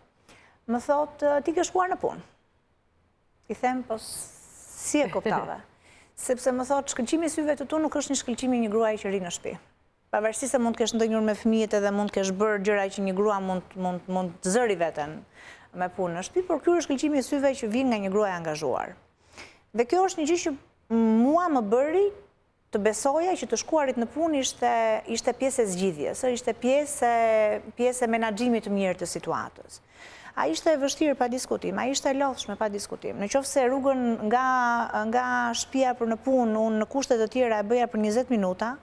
më thot, ti ke shkuar në punë. I them, po si e kuptove? Sepse më thot, shkëlqimi i syve të tu nuk është një shkëlqimi një gruaje që ri në shtëpi. Pavarësisht se mund të kesh ndonjëherë me fëmijët edhe mund të kesh bërë gjëra që një grua mund të zëri veten me punë në shtëpi, por ky është shkëlqimi i syve që vjen nga një gruaje angazhuar. Dhe kjo është një gjë që mua më bëri të besoja që të shkuarit në punë ishte pjesë e zgjidhjes, ishte pjesë e menaxhimit të mirë të situatës. A ishte e vështirë pa diskutim, a ishte e lodhshme pa diskutim. Në qoftë se rrugën nga shtëpia për në punë, unë në kushte të tjera e bëja për 20 minuta,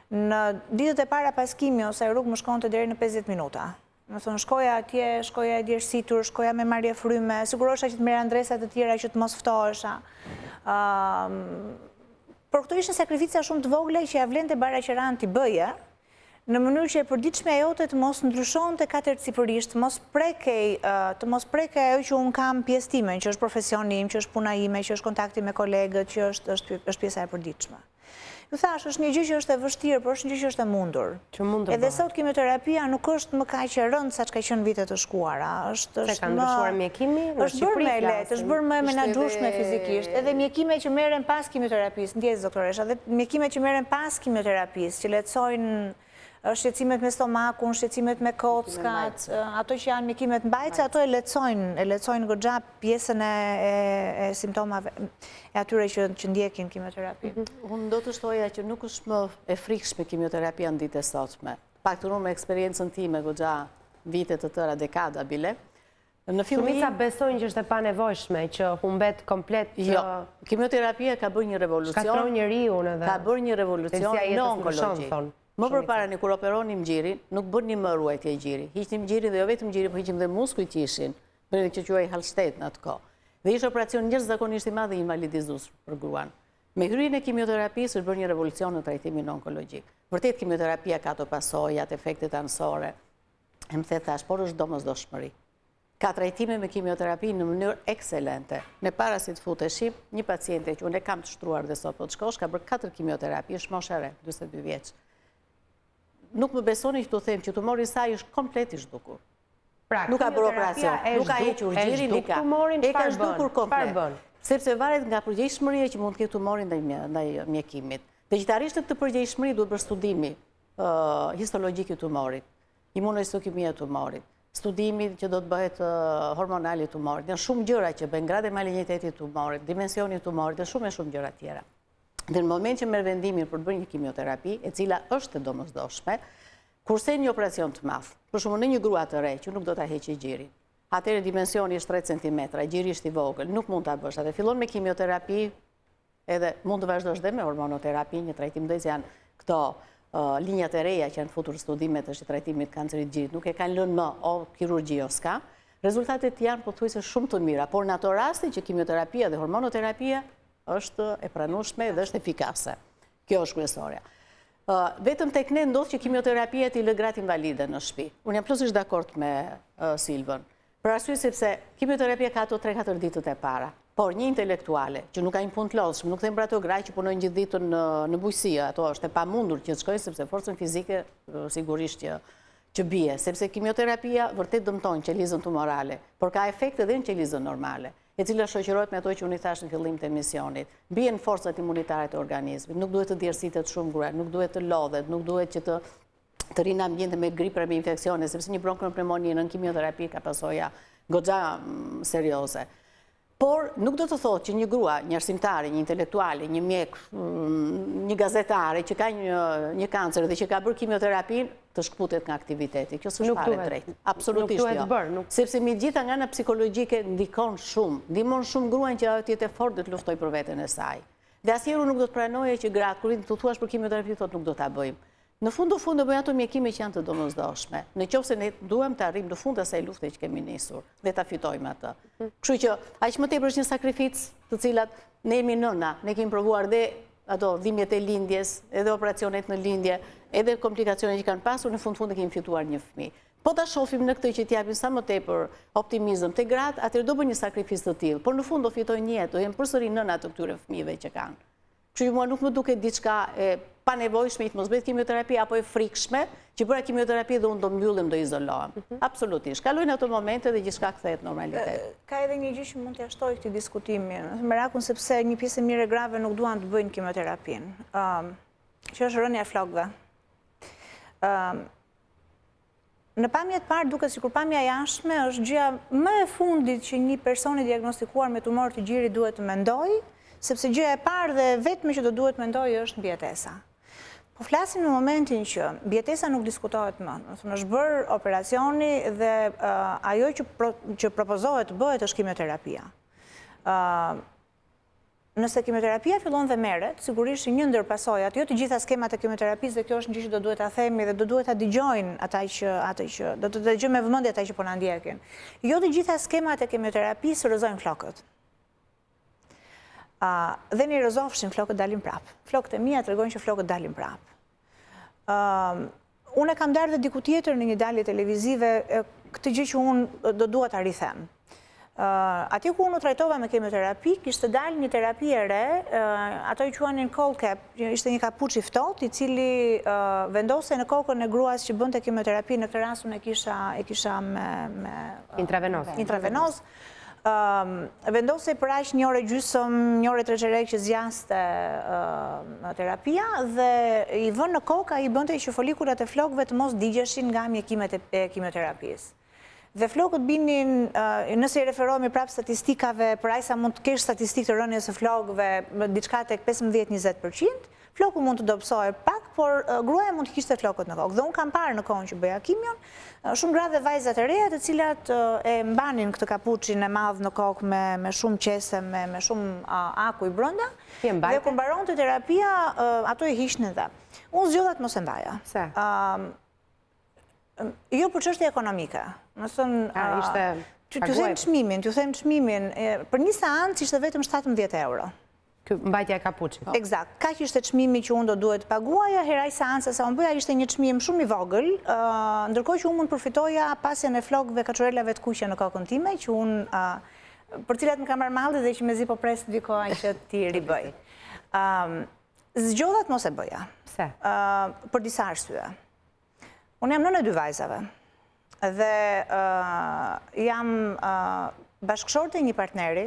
në ditët e para pas kimios ai rrugë më shkonte deri në 50 minuta. Më thonë, shkoja atje, shkoja e djersitur, shkoja me marrje fryme, sigurohesha që të merra ndresa të tjera që të mos ftohesha. Por këto ishin sakrifica shumë të vogla që ja vlente bara qeran t'i bëje, në mënyrë që e përditshme e jote të mos ndryshonte katërcipërisht, të mos prekej ajo që unë kam pjesë time, që është profesioni im, që është puna ime, që është kontakti me kolegët, që është pjesa e përditshme. Ju thash, është një gjë që është e vështirë, por është një gjë që është e mundur. Edhe sot kimioterapia nuk është më kaq e rëndë sa ka qenë vitet të shkuara. Se ka ndryshuar mjekimi në Shqipëri. Është bërë më lehtë, është bërë më menaxhueshme fizikisht. Edhe mjekimet që merren pas kimioterapisë, ndjes doktoresha, edhe mjekimet që merren pas kimioterapisë, që lehtësojnë shqetësimet me stomakun, shqetësimet me kockat, ato që janë mjekimet mbajtëse, ato e lehtësojnë goxha pjesën e simptomave e atyre që ndjekin kimioterapi. Unë do të shtoja që nuk është më e frikshme kimioterapia në ditë e sotme. Pak të unë me eksperiencën time goxha vite të tëra, dekada bile. Shumica besojnë që është e panevojshme, që humbet komplet... Jo, kimioterapia ka bërë një revolucion... Shkatron njeriun edhe... Ka bërë një revolucion në onkologji. Më përpara ne kur operonim gjirin, nuk bënim më ruajtje gjiri. Hiqnim gjirin dhe jo vetëm gjirin, por hiqnim dhe muskujt që ishin, për që quaj hallshtet në atë kohë. Dhe ishte operacion jashtëzakonisht i madh dhe invalidizues për gruan. Me hyrjen e kimioterapisë është bërë një revolucion në trajtimin onkologjik. Vërtet kimioterapia ka ato pasojat, efektet anësore. E më thash, por është domosdoshmëri. Ka trajtime me kimioterapi në mënyrë ekselente. Me para si të futeshim, një paciente që unë e kam të shtruar dhe sot po të shkosh, ka bërë 4 kimioterapi, është moshë e re, 42 vjeç. Nuk më besoni që të them që tumori i saj është komplet i zhdukur. Nuk ka bërë operacion, nuk ka hequr gjirin, e ka zhdukur komplet. Sepse varet nga përgjegjshmëria që mund të ketë tumori ndaj mjekimit. Dhe që të arrish këtë përgjegjshmëri duhet bërë studimi histologjik i tumorit, imunohistokimia e tumorit, studimi që do të bëhet hormonal i tumorit. Janë shumë gjëra që bëjnë grad e maligniteti i tumorit, dimensioni i tumorit dhe shumë gjëra tjera. Dhe në moment që merr vendimin për të bërë një kimioterapi, e cila është e domosdoshme, kurse një operacion të madh, për shembull në një grua të re që nuk do ta heqë gjirin, atëherë dimensioni është 3 cm, gjiri është i vogël, nuk mund ta bësh. Atë fillon me kimioterapi, edhe mund të vazhdosh dhe me hormonoterapi, një trajtim dhe janë këto linjat e reja që janë futur studimet është i trajtimit kancerit gjirit, nuk e kanë lënë më o kirurgji o s'ka. Rezultatet janë pothuajse shumë të mira, por në ato raste që kimioterapia dhe hormonoterapia është e pranueshme dhe është efikase. Kjo është kryesorja. Vetëm tek ne ndodh që kimioterapia t'i lë gratë invalide në shtëpi. Unë jam plotësisht dakord me Silvën. Për arsye sepse kimioterapia ka ato 3-4 ditët e para. Por një intelektuale që nuk ka një punë të lodhshme, nuk them për ato gra që punojnë gjithë ditën në bujqësi, ato është e pamundur që të shkojnë sepse forcën fizike sigurisht që bie, sepse kimioterapia vërtet dëmton qelizën tumorale, por ka efekte edhe në qelizën normale, e cila shoqërohet me ato që unë i thash në fillim të emisionit. Bien forcat imunitare të organizmit, nuk duhet të djersitet shumë gruaja, nuk duhet të lodhet, nuk duhet që të rinë ambiente me gripra, me infeksione, sepse një bronkopneumonie në kimioterapi ka pasoja goxha serioze. Por nuk do të thotë që një grua, një arsimtare, një intelektuale, një mjek, një gazetare që ka një kancer dhe që ka bërë kimioterapinë të shkputet nga aktiviteti. Kjo s'është fare drejt. Absolutisht jo. Sepse me gjitha nga ana psikologjike ndikon shumë, ndihmon shumë gruan që ajo të jetë fort dhe të luftoj për veten e saj. Dhe asnjëherë nuk do të pranoje që gratë kur të thuash për kimioterapi thotë nuk do ta bëjmë. Në fund do bëjnë ato mjekime që janë të domosdoshme. Në qoftë se ne duhem të arrijmë në fund asaj lufte që kemi nisur dhe ta fitojmë atë. Kështu që aq më tepër është një sakrificë të cilat ne jemi nëna, ne kemi provuar dhe ato dhimbjet e lindjes, edhe operacionet në lindje, edhe komplikacionet që kanë pasur, në fund e kemi fituar një fëmijë. Po ta shohim në këtë që t'japim sa më tepër optimizëm te gratë, atëherë do bëjnë një sakrificë të tillë, por në fund do fitojnë një jetë, do jenë përsëri nëna të këtyre fëmijëve që kanë. Kështu që mua nuk më duket diçka e panevojshme të mos bëhet kimioterapia apo e frikshme, që bëra kimioterapia dhe unë do mbyllim, do izolohem. Absolutisht. Kalojnë ato momente dhe gjithçka kthehet normalitet. Ka edhe një gjë që mund t'ja shtoj këtij diskutimi, merakun sepse një pjesë e mirë e grave nuk duan të bëjnë kimioterapinë, që është rënja e flokëve. Në pamjet parë duket sikur pamja jashtme është gjëja më e fundit që një person i diagnostikuar me tumor të gjirit duhet të mendojë, sepse gjëja e parë dhe vetme që do duhet mendojë është mbijetesa. Po flasim në momentin që mbijetesa nuk diskutohet më. Është bërë operacioni dhe ajo që propozohet të bëhet është kimioterapia. Nëse kimioterapia fillon dhe merret, sigurisht një ndër pasojat, jo të gjitha skemat e kimioterapisë, dhe kjo është një gjë që do duhet ta themi dhe do duhet ta dëgjojnë ata që do të dëgjojmë me vëmendje ata që po na ndjekin. Jo të gjitha skemat e kimioterapisë rrëzojnë flokët. Dhe një rrëzofshin, flokët dalin prapë. Flokët e mia tregojnë që flokët dalin prapë. Unë e kam darë dhe diku tjetër në një dalje televizive këtë gjë që unë do dua ta rithem. Atje ku unë trajtova me kemioterapi, kishte dalë një terapi e re, ato i quanin cold cap, ishte një kapuç i ftohtë, i cili vendose në kokën e gruas që bënte kemioterapi, në këtë rast unë e kisha me intravenoz. Vendose për aq 1 orë gjysmë, 1 orë 3 çerek që zgjaste terapia dhe i vënë në kokë, ai bënte që folikulat e flokëve të mos digjeshin nga mjekimet e kimioterapisë. Dhe flokët binin, nëse i referohemi prapë statistikave, për aq sa mund të kesh statistikë të rënies së flokëve, diçka tek 15-20%, floku mund të dobësohej pak, por gruaja mund të kishte flokët në kokë. Dhe unë kam parë në kohën që bëja kimion, shumë gra dhe vajza të reja të cilat e mbanin këtë kapuçin e madh në kokë me shumë qese, me shumë akuj brenda, dhe kur mbaronte terapia, ato i hiqnin dhe. Unë zgjodha të mos e mbaja. Pse? Jo për çështje ekonomike. Më thënë, t'ju them çmimin, për një seancë ishte vetëm 17 euro. Mbajtja e kapuçit. Eksakt. Kaq ishte çmimi që unë do duhet të paguaja, heraj seanca sa unë bëja ishte një çmim shumë i vogël, ndërkohë që unë mund përfitoja pasjen e flokëve, kaçurelave të kuqe në kokën time, që unë për cilat më ka marrë malli dhe që mezi po pres të vi koha që ti ribëj. Zgjodha të mos e bëja. Pse? Për disa arsye. Unë jam nënë e 2 vajzave dhe jam bashkëshorte e një partneri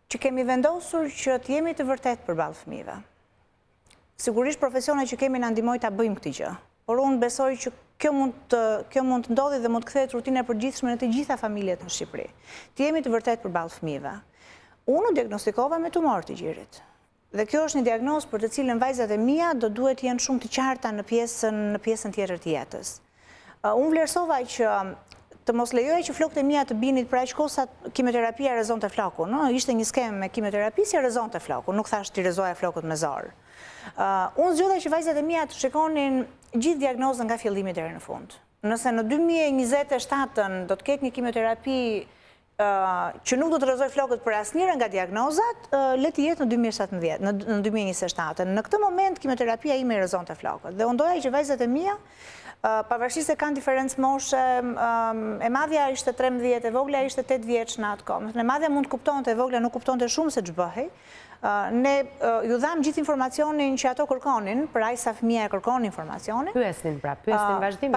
që kemi vendosur që të jemi të vërtet përballë fëmijëve. Sigurisht profesionet që kemi na ndihmojnë ta bëjmë këtë gjë, por unë besoj që kjo mund të ndodhi dhe mund të kthehet rutinë e përgjithshme në të gjitha familjet në Shqipëri. Të jemi të vërtet përballë fëmijëve. Unë u diagnostikova me tumor të gjirit. Dhe kjo është një diagnozë për të cilën vajzat e mia do duhet jenë shumë të qarta në pjesën tjetër të jetës. Unë vlerësova që të mos lejoja që flokët e mia të binit për aq kohë sa kimioterapia rrezonte flokun. Ishte një skemë me kimioterapia që rrezonte flokun, nuk thash ti rrezoja flokët me zor. Unë zgjodha që vajzat e mia të shikonin gjithë diagnozën nga fillimi deri në fund. Nëse në 2027 do të ketë një kimioterapi që nuk do të rrezoj flokët për asnjëra nga diagnozat, le të jetë në 2027. Në këtë moment kimioterapia ime rrezonte flokët dhe unë doja që vajzat e mia, pavarësisht se kanë diferencë moshe, e madhja ishte 13, e vogla ishte 8 vjeç në atë kohë. E madhja mund të kuptonte, e vogla nuk kuptonte shumë se ç'bëhej. Ne ju dham gjithë informacionin që ato kërkonin, për aq sa fëmia e kërkon informacionin. Pyesin vazhdimisht.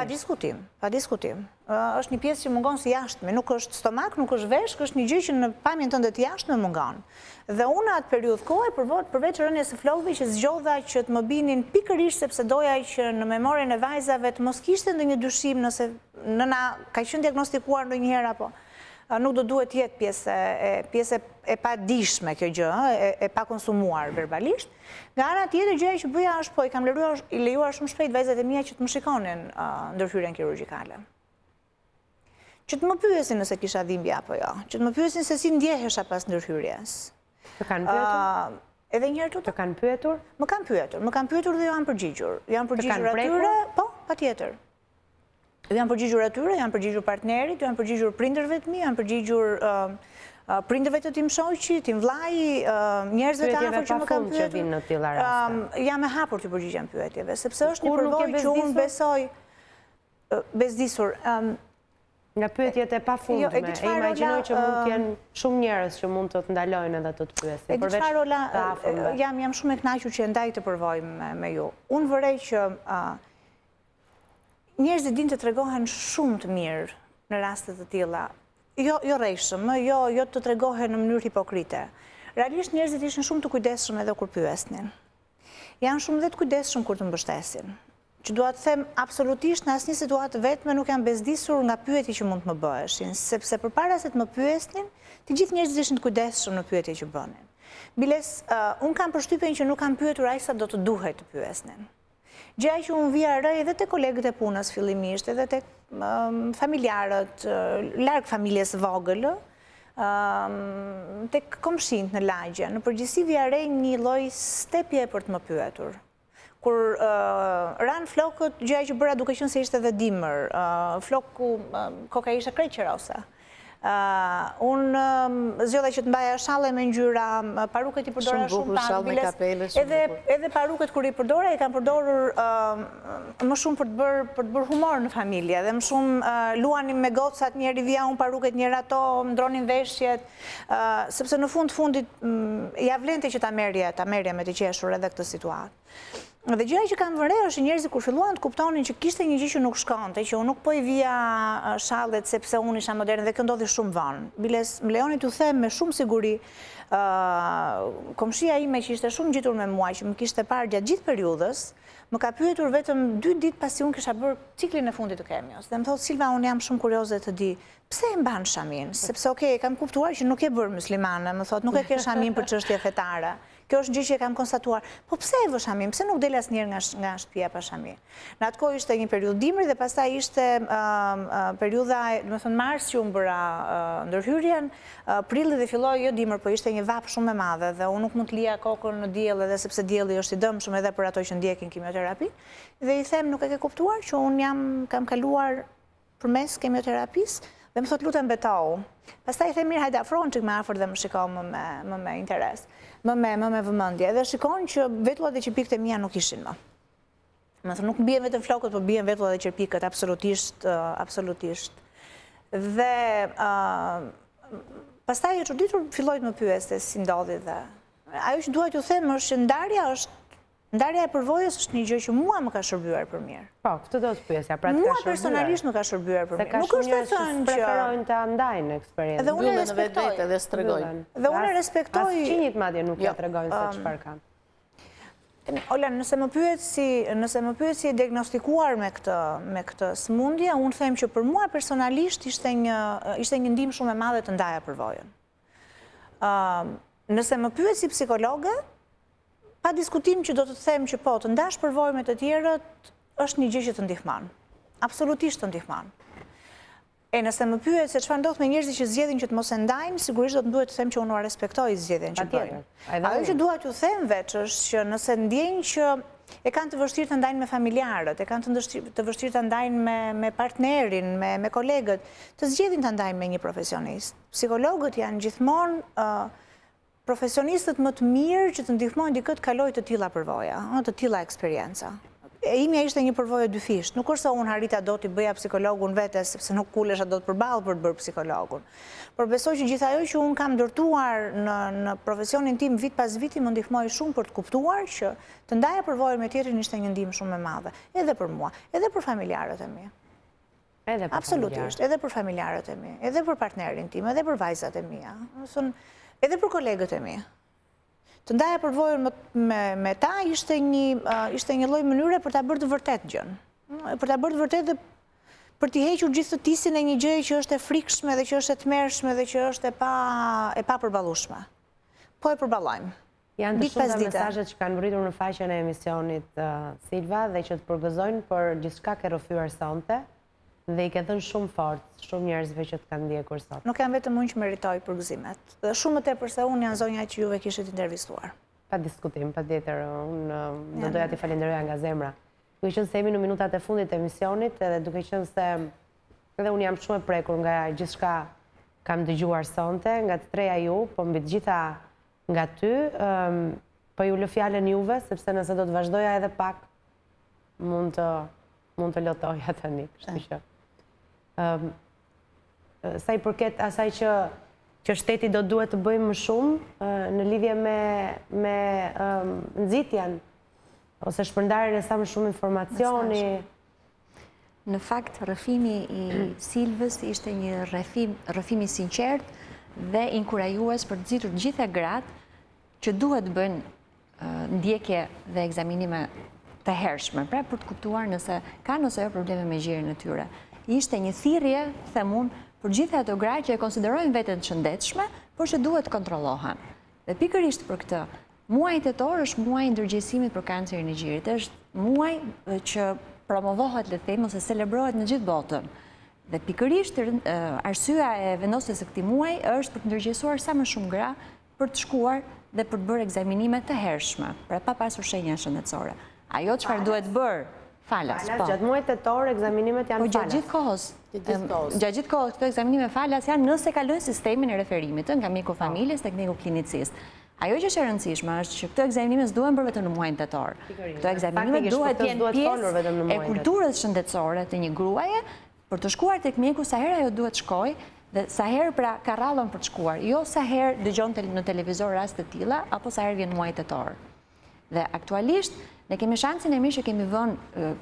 Pa diskutim. Është një pjesë që mungon si jashtme, nuk është stomak, nuk është veshk, është një gjë që në pamjen tënde të jashtme mungon. Dhe unë atë periudhë kohe përveç rënies së flokëve që zgjodha që të më binin pikërisht sepse doja që në memorien e vajzave të mos kishte ndonjë dyshim nëse nëna ka qenë diagnostikuar ndonjëherë apo nuk do duhet jetë pjesë e padijshme kjo gjë, e pa konsumuar verbalisht. Nga ana tjetër gjëja që bëja është i kam lejuar shumë shpejt vajzat e mia që të më shikonin ndërhyrjen kirurgjikale. Që të më pyesin nëse kisha dhimbje apo jo, që të më pyesin se si ndjehesha pas ndërhyrjes. Të kanë pyetur? Edhe njëherë tuta. Të kanë pyetur? Më kanë pyetur dhe jo janë përgjigjur. Janë përgjigjur atyre, po, patjetër. Dhe janë përgjigjur atyre, janë përgjigjur partnerit, janë përgjigjur prindërve të mi, janë përgjigjur prindërve të tim shoqi, tim vllai, njerëzve të afër që më kanë pyetur. Që vinë në tilla raste. Jam e hapur të përgjigjem pyetjeve, sepse është një përvojë që unë besoj bezdisur. Nga pyetjet e pafundme, e imagjinoj që mund të jenë shumë njerëz që mund të të ndalojnë edhe të pyesin. E di çfarë, Rola, jam shumë e kënaqur që e ndaj të përvoj me ju. Unë vërej që njerëzit din të tregohen shumë të mirë në rastet të tilla. Jo rrejshëm, jo të tregohen në mënyrë hipokrite. Realisht njerëzit ishin shumë të kujdesshëm edhe kur pyesnin. Janë shumë dhe të kujdesshëm kur të mbështesin. Që dua të them absolutisht në asnjë situatë vetme nuk janë bezdisur nga pyetjet që mund të më bëheshin, sepse përpara se të më pyesnin, të gjithë njerëzit ishin të kujdesshëm në pyetjet që bënin. Biles, unë kam përshtypjen që nuk kam pyetur aq sa do të duhej të pyesnin. Gjëja që unë vija re edhe te kolegët e punës fillimisht, edhe te familjarët, larg familjes vogël, tek komshinët në lagje, në përgjithësi vija re një lloj stepje për të më pyetur. Kur ranë flokët, gjëja që bëra duke qenë se ishte edhe dimër, floku koka ishte krejt qerosa. Unë zgjodha që të mbaja shalle me ngjyra, paruket i përdora shumë tanë, edhe paruket kur i përdora i kam përdorur më shumë për të bërë humor në familje, dhe më shumë luanim me gocat, njëri vija unë paruket, njëri ato, ndronin veshjet, sepse në fundit ja vlente që ta merje me të qeshur edhe këtë situatë. Dhe gjëja që kam vëre është njerëzit kur filluan të kuptonin që kishte një gjë që nuk shkonte, që unë nuk po i vija shallet sepse unë isha moderne, dhe kjo ndodhi shumë vonë. Biles, më lejoni t'u them me shumë siguri, komshia ime që ishte shumë ngjitur me mua, që më kishte parë gjatë gjithë periudhës, më ka pyetur vetëm 2 ditë pasi unë kisha bërë ciklin e fundit të kemios. Dhe më thotë, Silva, unë jam shumë kurioze të di, pse e mban shamin? Sepse, okej, kam kuptuar që nuk e bërë muslimane, më thotë, nuk e ke shamin për çështje fetare. Kjo është gjë që e kam konstatuar. Po pse e vë shamin? Pse nuk del asnjëherë nga shtëpia pa shamin? Në atë kohë ishte një periudhë dimri dhe pastaj ishte periudha, domethënë mars që unë bëra ndërhyrjen, prilli dhe filloi jo dimër, po ishte një vap shumë e madhe dhe unë nuk mund të lija kokën në diell, edhe sepse dielli është i dëmshëm edhe për ato që ndjekin kimioterapi. Dhe i them, nuk e ke kuptuar që unë kam kaluar përmes kemioterapisë? Dhe më thot, lutem betau. Pastaj i them, mirë, hajde afrohen çik më afër dhe më shikon më me interes, më me vëmendje. Dhe shikon që vetullat dhe qerpikët e mia nuk ishin më. Më thot, nuk bien vetëm flokët, po bien vetullat dhe qerpikët, absolutisht. Dhe pastaj e çuditur filloi të më pyeste si ndodhi dhe ajo që dua t'ju them është që ndarja e përvojës është një gjë që mua më ka shërbyer për mirë. Po, këtë do të pyesja, pra të ka shërbyer. shërbyer. Mua personalisht më ka shërbyer për mirë. Se ka shumë njerëz që preferojnë të ndajnë eksperiencën. Dhe unë e respektoj. Dhe s'tregojnë. Dhe unë e respektoj. Asnjënit madje nuk ja tregojnë se çfarë kanë. Ola, nëse më pyet si e diagnostikuar me këtë sëmundje, unë them që për mua personalisht ishte një ndihmë shumë e madhe të ndaja përvojën. Nëse më pyet si psikologe, pa diskutim që do të them që po, të ndash përvojë me të tjerët është një gjë që të ndihmon. Absolutisht të ndihmon. E nëse më pyet se çfarë ndodh me njerëzit që zgjedhin që të mos e ndajnë, sigurisht do të duhet të them që unë respektoj zgjedhjen që bëjnë. Ajo që dua t'ju them veç është që nëse ndjejnë që e kanë të vështirë të ndajnë me familjarët, e kanë të vështirë të ndajnë me partnerin, me kolegët, të zgjedhin të ndajnë me një profesionist. Psikologët janë gjithmonë profesionistët më të mirë që të ndihmojnë dikë të kalojë të tilla përvoja, të tilla eksperienca. E imja ishte një përvojë dyfisht. Nuk është se unë harita do t'i bëja psikologun vete, sepse nuk kulesha do të përballë për të bërë psikologun. Por besoj që gjithë ajo që unë kam ndërtuar në profesionin tim vit pas viti më ndihmoi shumë për të kuptuar që të ndaja përvojën me tjetrin ishte një ndihmë shumë e madhe, edhe për mua, edhe për familjarët e mi. Absolutisht, edhe për familjarët e mi, edhe për partnerin tim, edhe për vajzat e mia. Edhe për kolegët e mi. Të ndaja përvojën me ta ishte një lloj mënyre për ta bërë të vërtet gjën. Për ta bërë të vërtet dhe për t'i hequr gjithë të tisin e një gjëje që është e frikshme dhe që është e tmerrshme dhe që është e pa përballueshme. Po e përballojmë. Janë të shumta mesazhet që kanë vritur në faqen e emisionit Silva dhe që të përgëzojnë për gjithçka ke rrëfyer sonte. Dhe i ke thënë shumë fort, shumë njerëzve që të kanë ndjekur sot. Nuk jam vetëm unë që meritoj përgëzimet. Dhe shumë më tepër se unë janë zonja që juve kishit intervistuar. Pa diskutim, pa tjetër, unë do doja t'i falenderoja nga zemra. Duke qenë se jemi në minutat e fundit të emisionit, edhe duke qenë se edhe unë jam shumë e prekur nga gjithçka kam dëgjuar sonte, nga të treja ju, po mbi të gjitha nga ty, po ju lë fjalën juve, sepse nëse do të vazhdoja edhe pak, mund të lotoja tani. Kështu që sa i përket asaj që shteti do duhet të bëjmë më shumë në lidhje me nxitjen ose shpërndarjen e sa më shumë informacioni. Në fakt, rrëfimi i Silvës ishte një rrëfim i sinqert dhe inkurajues për të nxitur të gjitha gratë që duhet bëjnë ndjekje dhe ekzaminime të hershme, pra për të kuptuar nëse kanë ose jo probleme me gjirin e tyre. Ishte një thirrje, them unë, për gjithë ato gra që e konsiderojnë veten të shëndetshme, por që duhet kontrollohen. Dhe pikërisht për këtë, muaji tetor është muaji i ndërgjegjësimit për kancerin e gjirit. Është muaj që promovohet, le të them, ose celebrohet në gjithë botën. Dhe pikërisht arsyeja e vendosjes së këtij muaji është për të ndërgjegjësuar sa më shumë gra për të shkuar dhe për të bërë ekzaminime të hershme, pra pa pasur shenja shëndetësore. Ajo çfarë duhet bërë? Falas, po. Gjatë muajit tetor ekzaminimet janë falas. Gjatë gjithë kohës. Gjatë gjithë kohës këto ekzaminime falas janë nëse kalojnë sistemin e referimit, nga mjeku familjes tek mjeku klinicist. Ajo që është e rëndësishme është që këto ekzaminime s'duhen bërë vetëm në muajin tetor. Këto ekzaminime duhet të jenë pjesë e kulturës shëndetësore të një gruaje për të shkuar tek mjeku sa herë ajo duhet shkojë dhe sa herë pra ka rrallën për të shkuar, jo sa herë dëgjon në televizor raste të tilla apo sa herë vjen muaji tetor. Dhe aktualisht ne kemi shansin e mirë që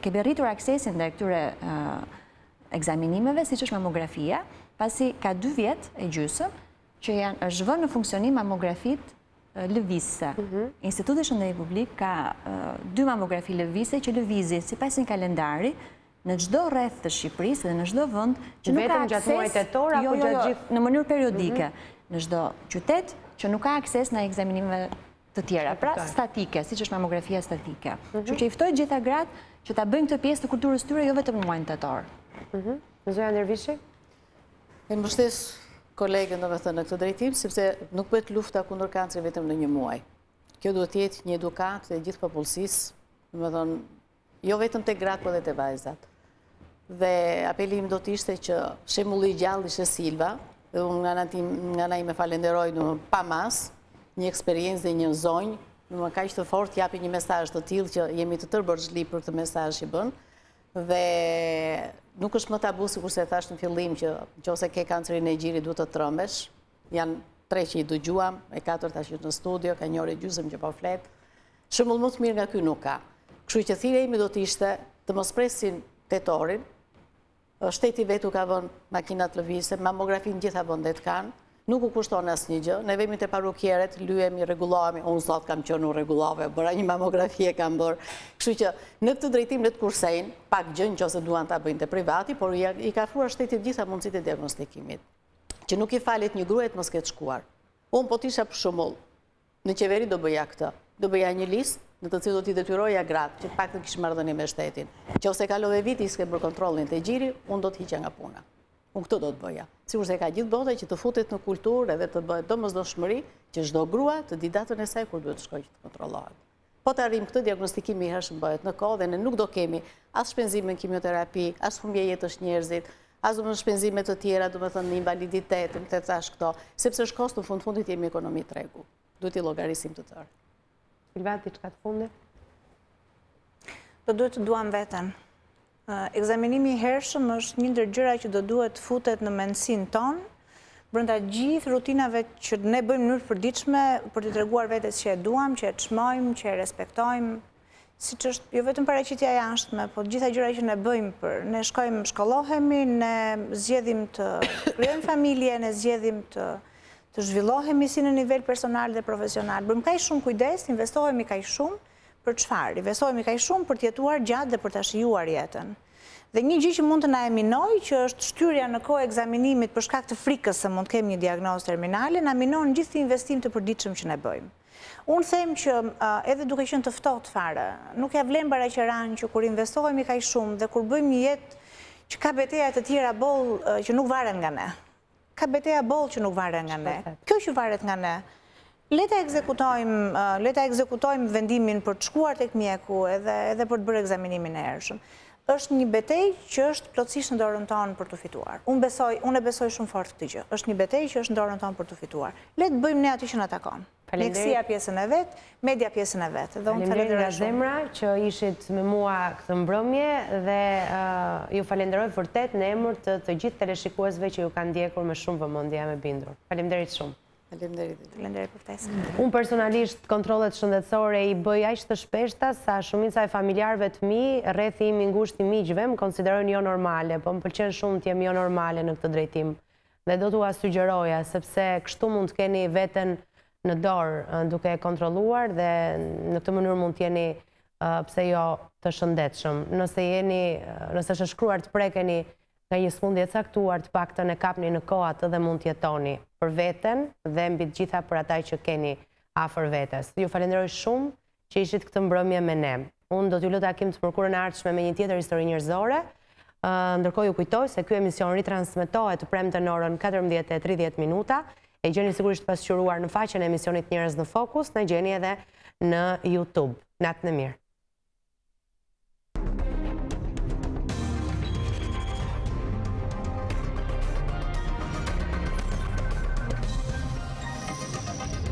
kemi rritur aksesin ndaj këtyre ekzaminimeve, siç është mamografia, pasi ka 2 vjet e gjysmë që është vënë në funksionim mamografit lëvizëse. Instituti i Shëndetësisë Publike ka 2 mamografi lëvizëse që lëvizin sipas një kalendari në çdo rreth të Shqipërisë dhe në çdo vend që nuk ka akses. Vetëm gjatë muajit tetor apo gjatë gjithë? Në mënyrë periodike, në çdo qytet që nuk ka akses në ekzaminime të tjera, pra statike, siç është mamografia statike. Kështu që i ftoj gjitha gratë që ta bëjnë këtë pjesë të kulturës tyre jo vetëm në muajin tetor. Zoja Nervishi? E mbështes kolegen domethënë në këtë drejtim, sepse nuk bëhet lufta kundër kancerit vetëm në një muaj. Kjo duhet të jetë një edukat e gjithë popullsisë, domethënë jo vetëm tek gratë, por edhe te vajzat. Dhe apeli im do të ishte që shembulli i gjallë ishte Silva, dhe unë nga ana ime falenderoj pa mas, një eksperiencë dhe një zonjë, në kaq të fortë japi një mesazh të tillë që jemi të tërë për këtë mesazh që bën. Dhe nuk është më tabu, sikur se thash në fillim, që nëse ke kancerin e gjirit duhet të trëmbesh. Janë 3 që i dëgjuam, e 4 tash në studio, ka 1 orë e gjysmë që po flet. Shembull më të mirë nga ky nuk ka. Kështu që thirrja ime do të ishte të mos presin tetorin. Shteti vetu ka vënë makinat lëvizëse, mamografin gjitha vendet kanë. Nuk u kushton asnjë gjë. Ne vemi te parukierët, lyhemi, rregullohemi. Unë sot kam qenë u rregullove, bëra një mamografi e kam bërë. Kështu që në këtë drejtim le të kursejnë pak gjë nëse duan ta bëjnë te privati, por i ka ofruar shteti gjitha mundësitë e diagnostikimit. Që nuk i falet një gruaje të mos ketë shkuar. Unë po tisha për shembull në qeveri do bëja këtë. Do bëja një listë në të cilën do t'i detyroja gratë që paktën kishin marrëdhënie me shtetin. Nëse kalove viti s'ke bërë kontrollin te gjiri, unë do të hiqja nga puna. Unë këtë do të bëja. Sikur se ka gjithë bota që të futet në kulturë edhe të bëhet domosdoshmëri që çdo grua të di datën e saj kur duhet të shkojë të kontrollohet. Po të arrijmë këtë, diagnostikimi i hershëm bëhet në kohë dhe ne nuk do kemi as shpenzime në kimioterapi, as humbje jetësh njerëzit, as shpenzime të tjera, domethënë në invaliditetin, të thash këto, sepse është kosto në fundit jemi ekonomi tregu. Duhet i llogarisim të tërë. Silva, diçka të fundit? Do duhet të duam veten. Ekzaminimi i hershëm është një ndër gjëra që do duhet futet në mendsinë tonë, brenda gjithë rutinave që ne bëjmë në mënyrë të përditshme për t'i treguar vetes që e duam, që e çmojmë, që e respektojmë, siç është jo vetëm paraqitja e jashtme, po gjitha gjërat që ne bëjmë ne shkojmë, shkollohemi, ne zgjedhim të krijojmë familje, ne zgjedhim të zhvillohemi si në nivel personal dhe profesional. Bëjmë kaq shumë kujdes, investohemi kaq shumë për çfarë? Investohemi kaq shumë për të jetuar gjatë dhe për ta shijuar jetën. Dhe një gjë që mund të na eminojë, që është shtyrja në kohë ekzaminimit për shkak të frikës se mund të kemi një diagnozë terminale, na minon gjithë investim të përditshëm që ne bëjmë. Unë them që edhe duke qenë të ftohtë fare, nuk ja vlen baraqëran që kur investohemi kaq shumë dhe kur bëjmë një jetë që ka beteja të tjera boll që nuk varen nga ne. Ka beteja boll që nuk varen nga ne. Kjo që varet nga ne. Le ta ekzekutojmë vendimin për të shkuar tek mjeku edhe për të bërë ekzaminimin e hershëm. Është një betejë që është plotësisht në dorën tonë për të fituar. Unë e besoj shumë fort këtë gjë. Është një betejë që është në dorën tonë për të fituar. Le të bëjmë ne aty që na takon. Mjekësia pjesën e vet, media pjesën e vet. Dhe unë falenderoj nga zemra që ishit me mua këtë mbrëmje dhe ju falenderoj vërtet në emër të gjithë teleshikuesve që ju kanë ndjekur me shumë vëmendje me bindur. Faleminderit shumë. Faleminderit për ftesën. Unë personalisht kontrollet shëndetësore i bëj aq të shpeshta sa shumica e familjarëve të mi, rrethi im i ngushtë i miqve më konsiderojnë jo normale, po më pëlqen shumë të jem jo normale në këtë drejtim. Dhe do t'ua sugjeroja sepse kështu mund të keni veten në dorë duke e kontrolluar dhe në këtë mënyrë mund t'jeni pse jo të shëndetshëm. Nëse është shkruar të prekeni nga një sëmundje e caktuar, të paktën e kapni në kohë atë dhe mund t'jetoni për veten dhe mbi të gjitha për ata që keni afër vetes. Ju falenderoj shumë që ishit këtë mbrëmje me ne. Unë do t'ju lë takim të mërkurën e ardhshme me një tjetër histori njerëzore. Ndërkohë ju kujtoj se ky emision ritransmetohet të premte në orën 14:30. E gjeni sigurisht pasqyruar në faqen e emisionit Njerëz në fokus, në gjeni edhe në YouTube. Natë në mirë.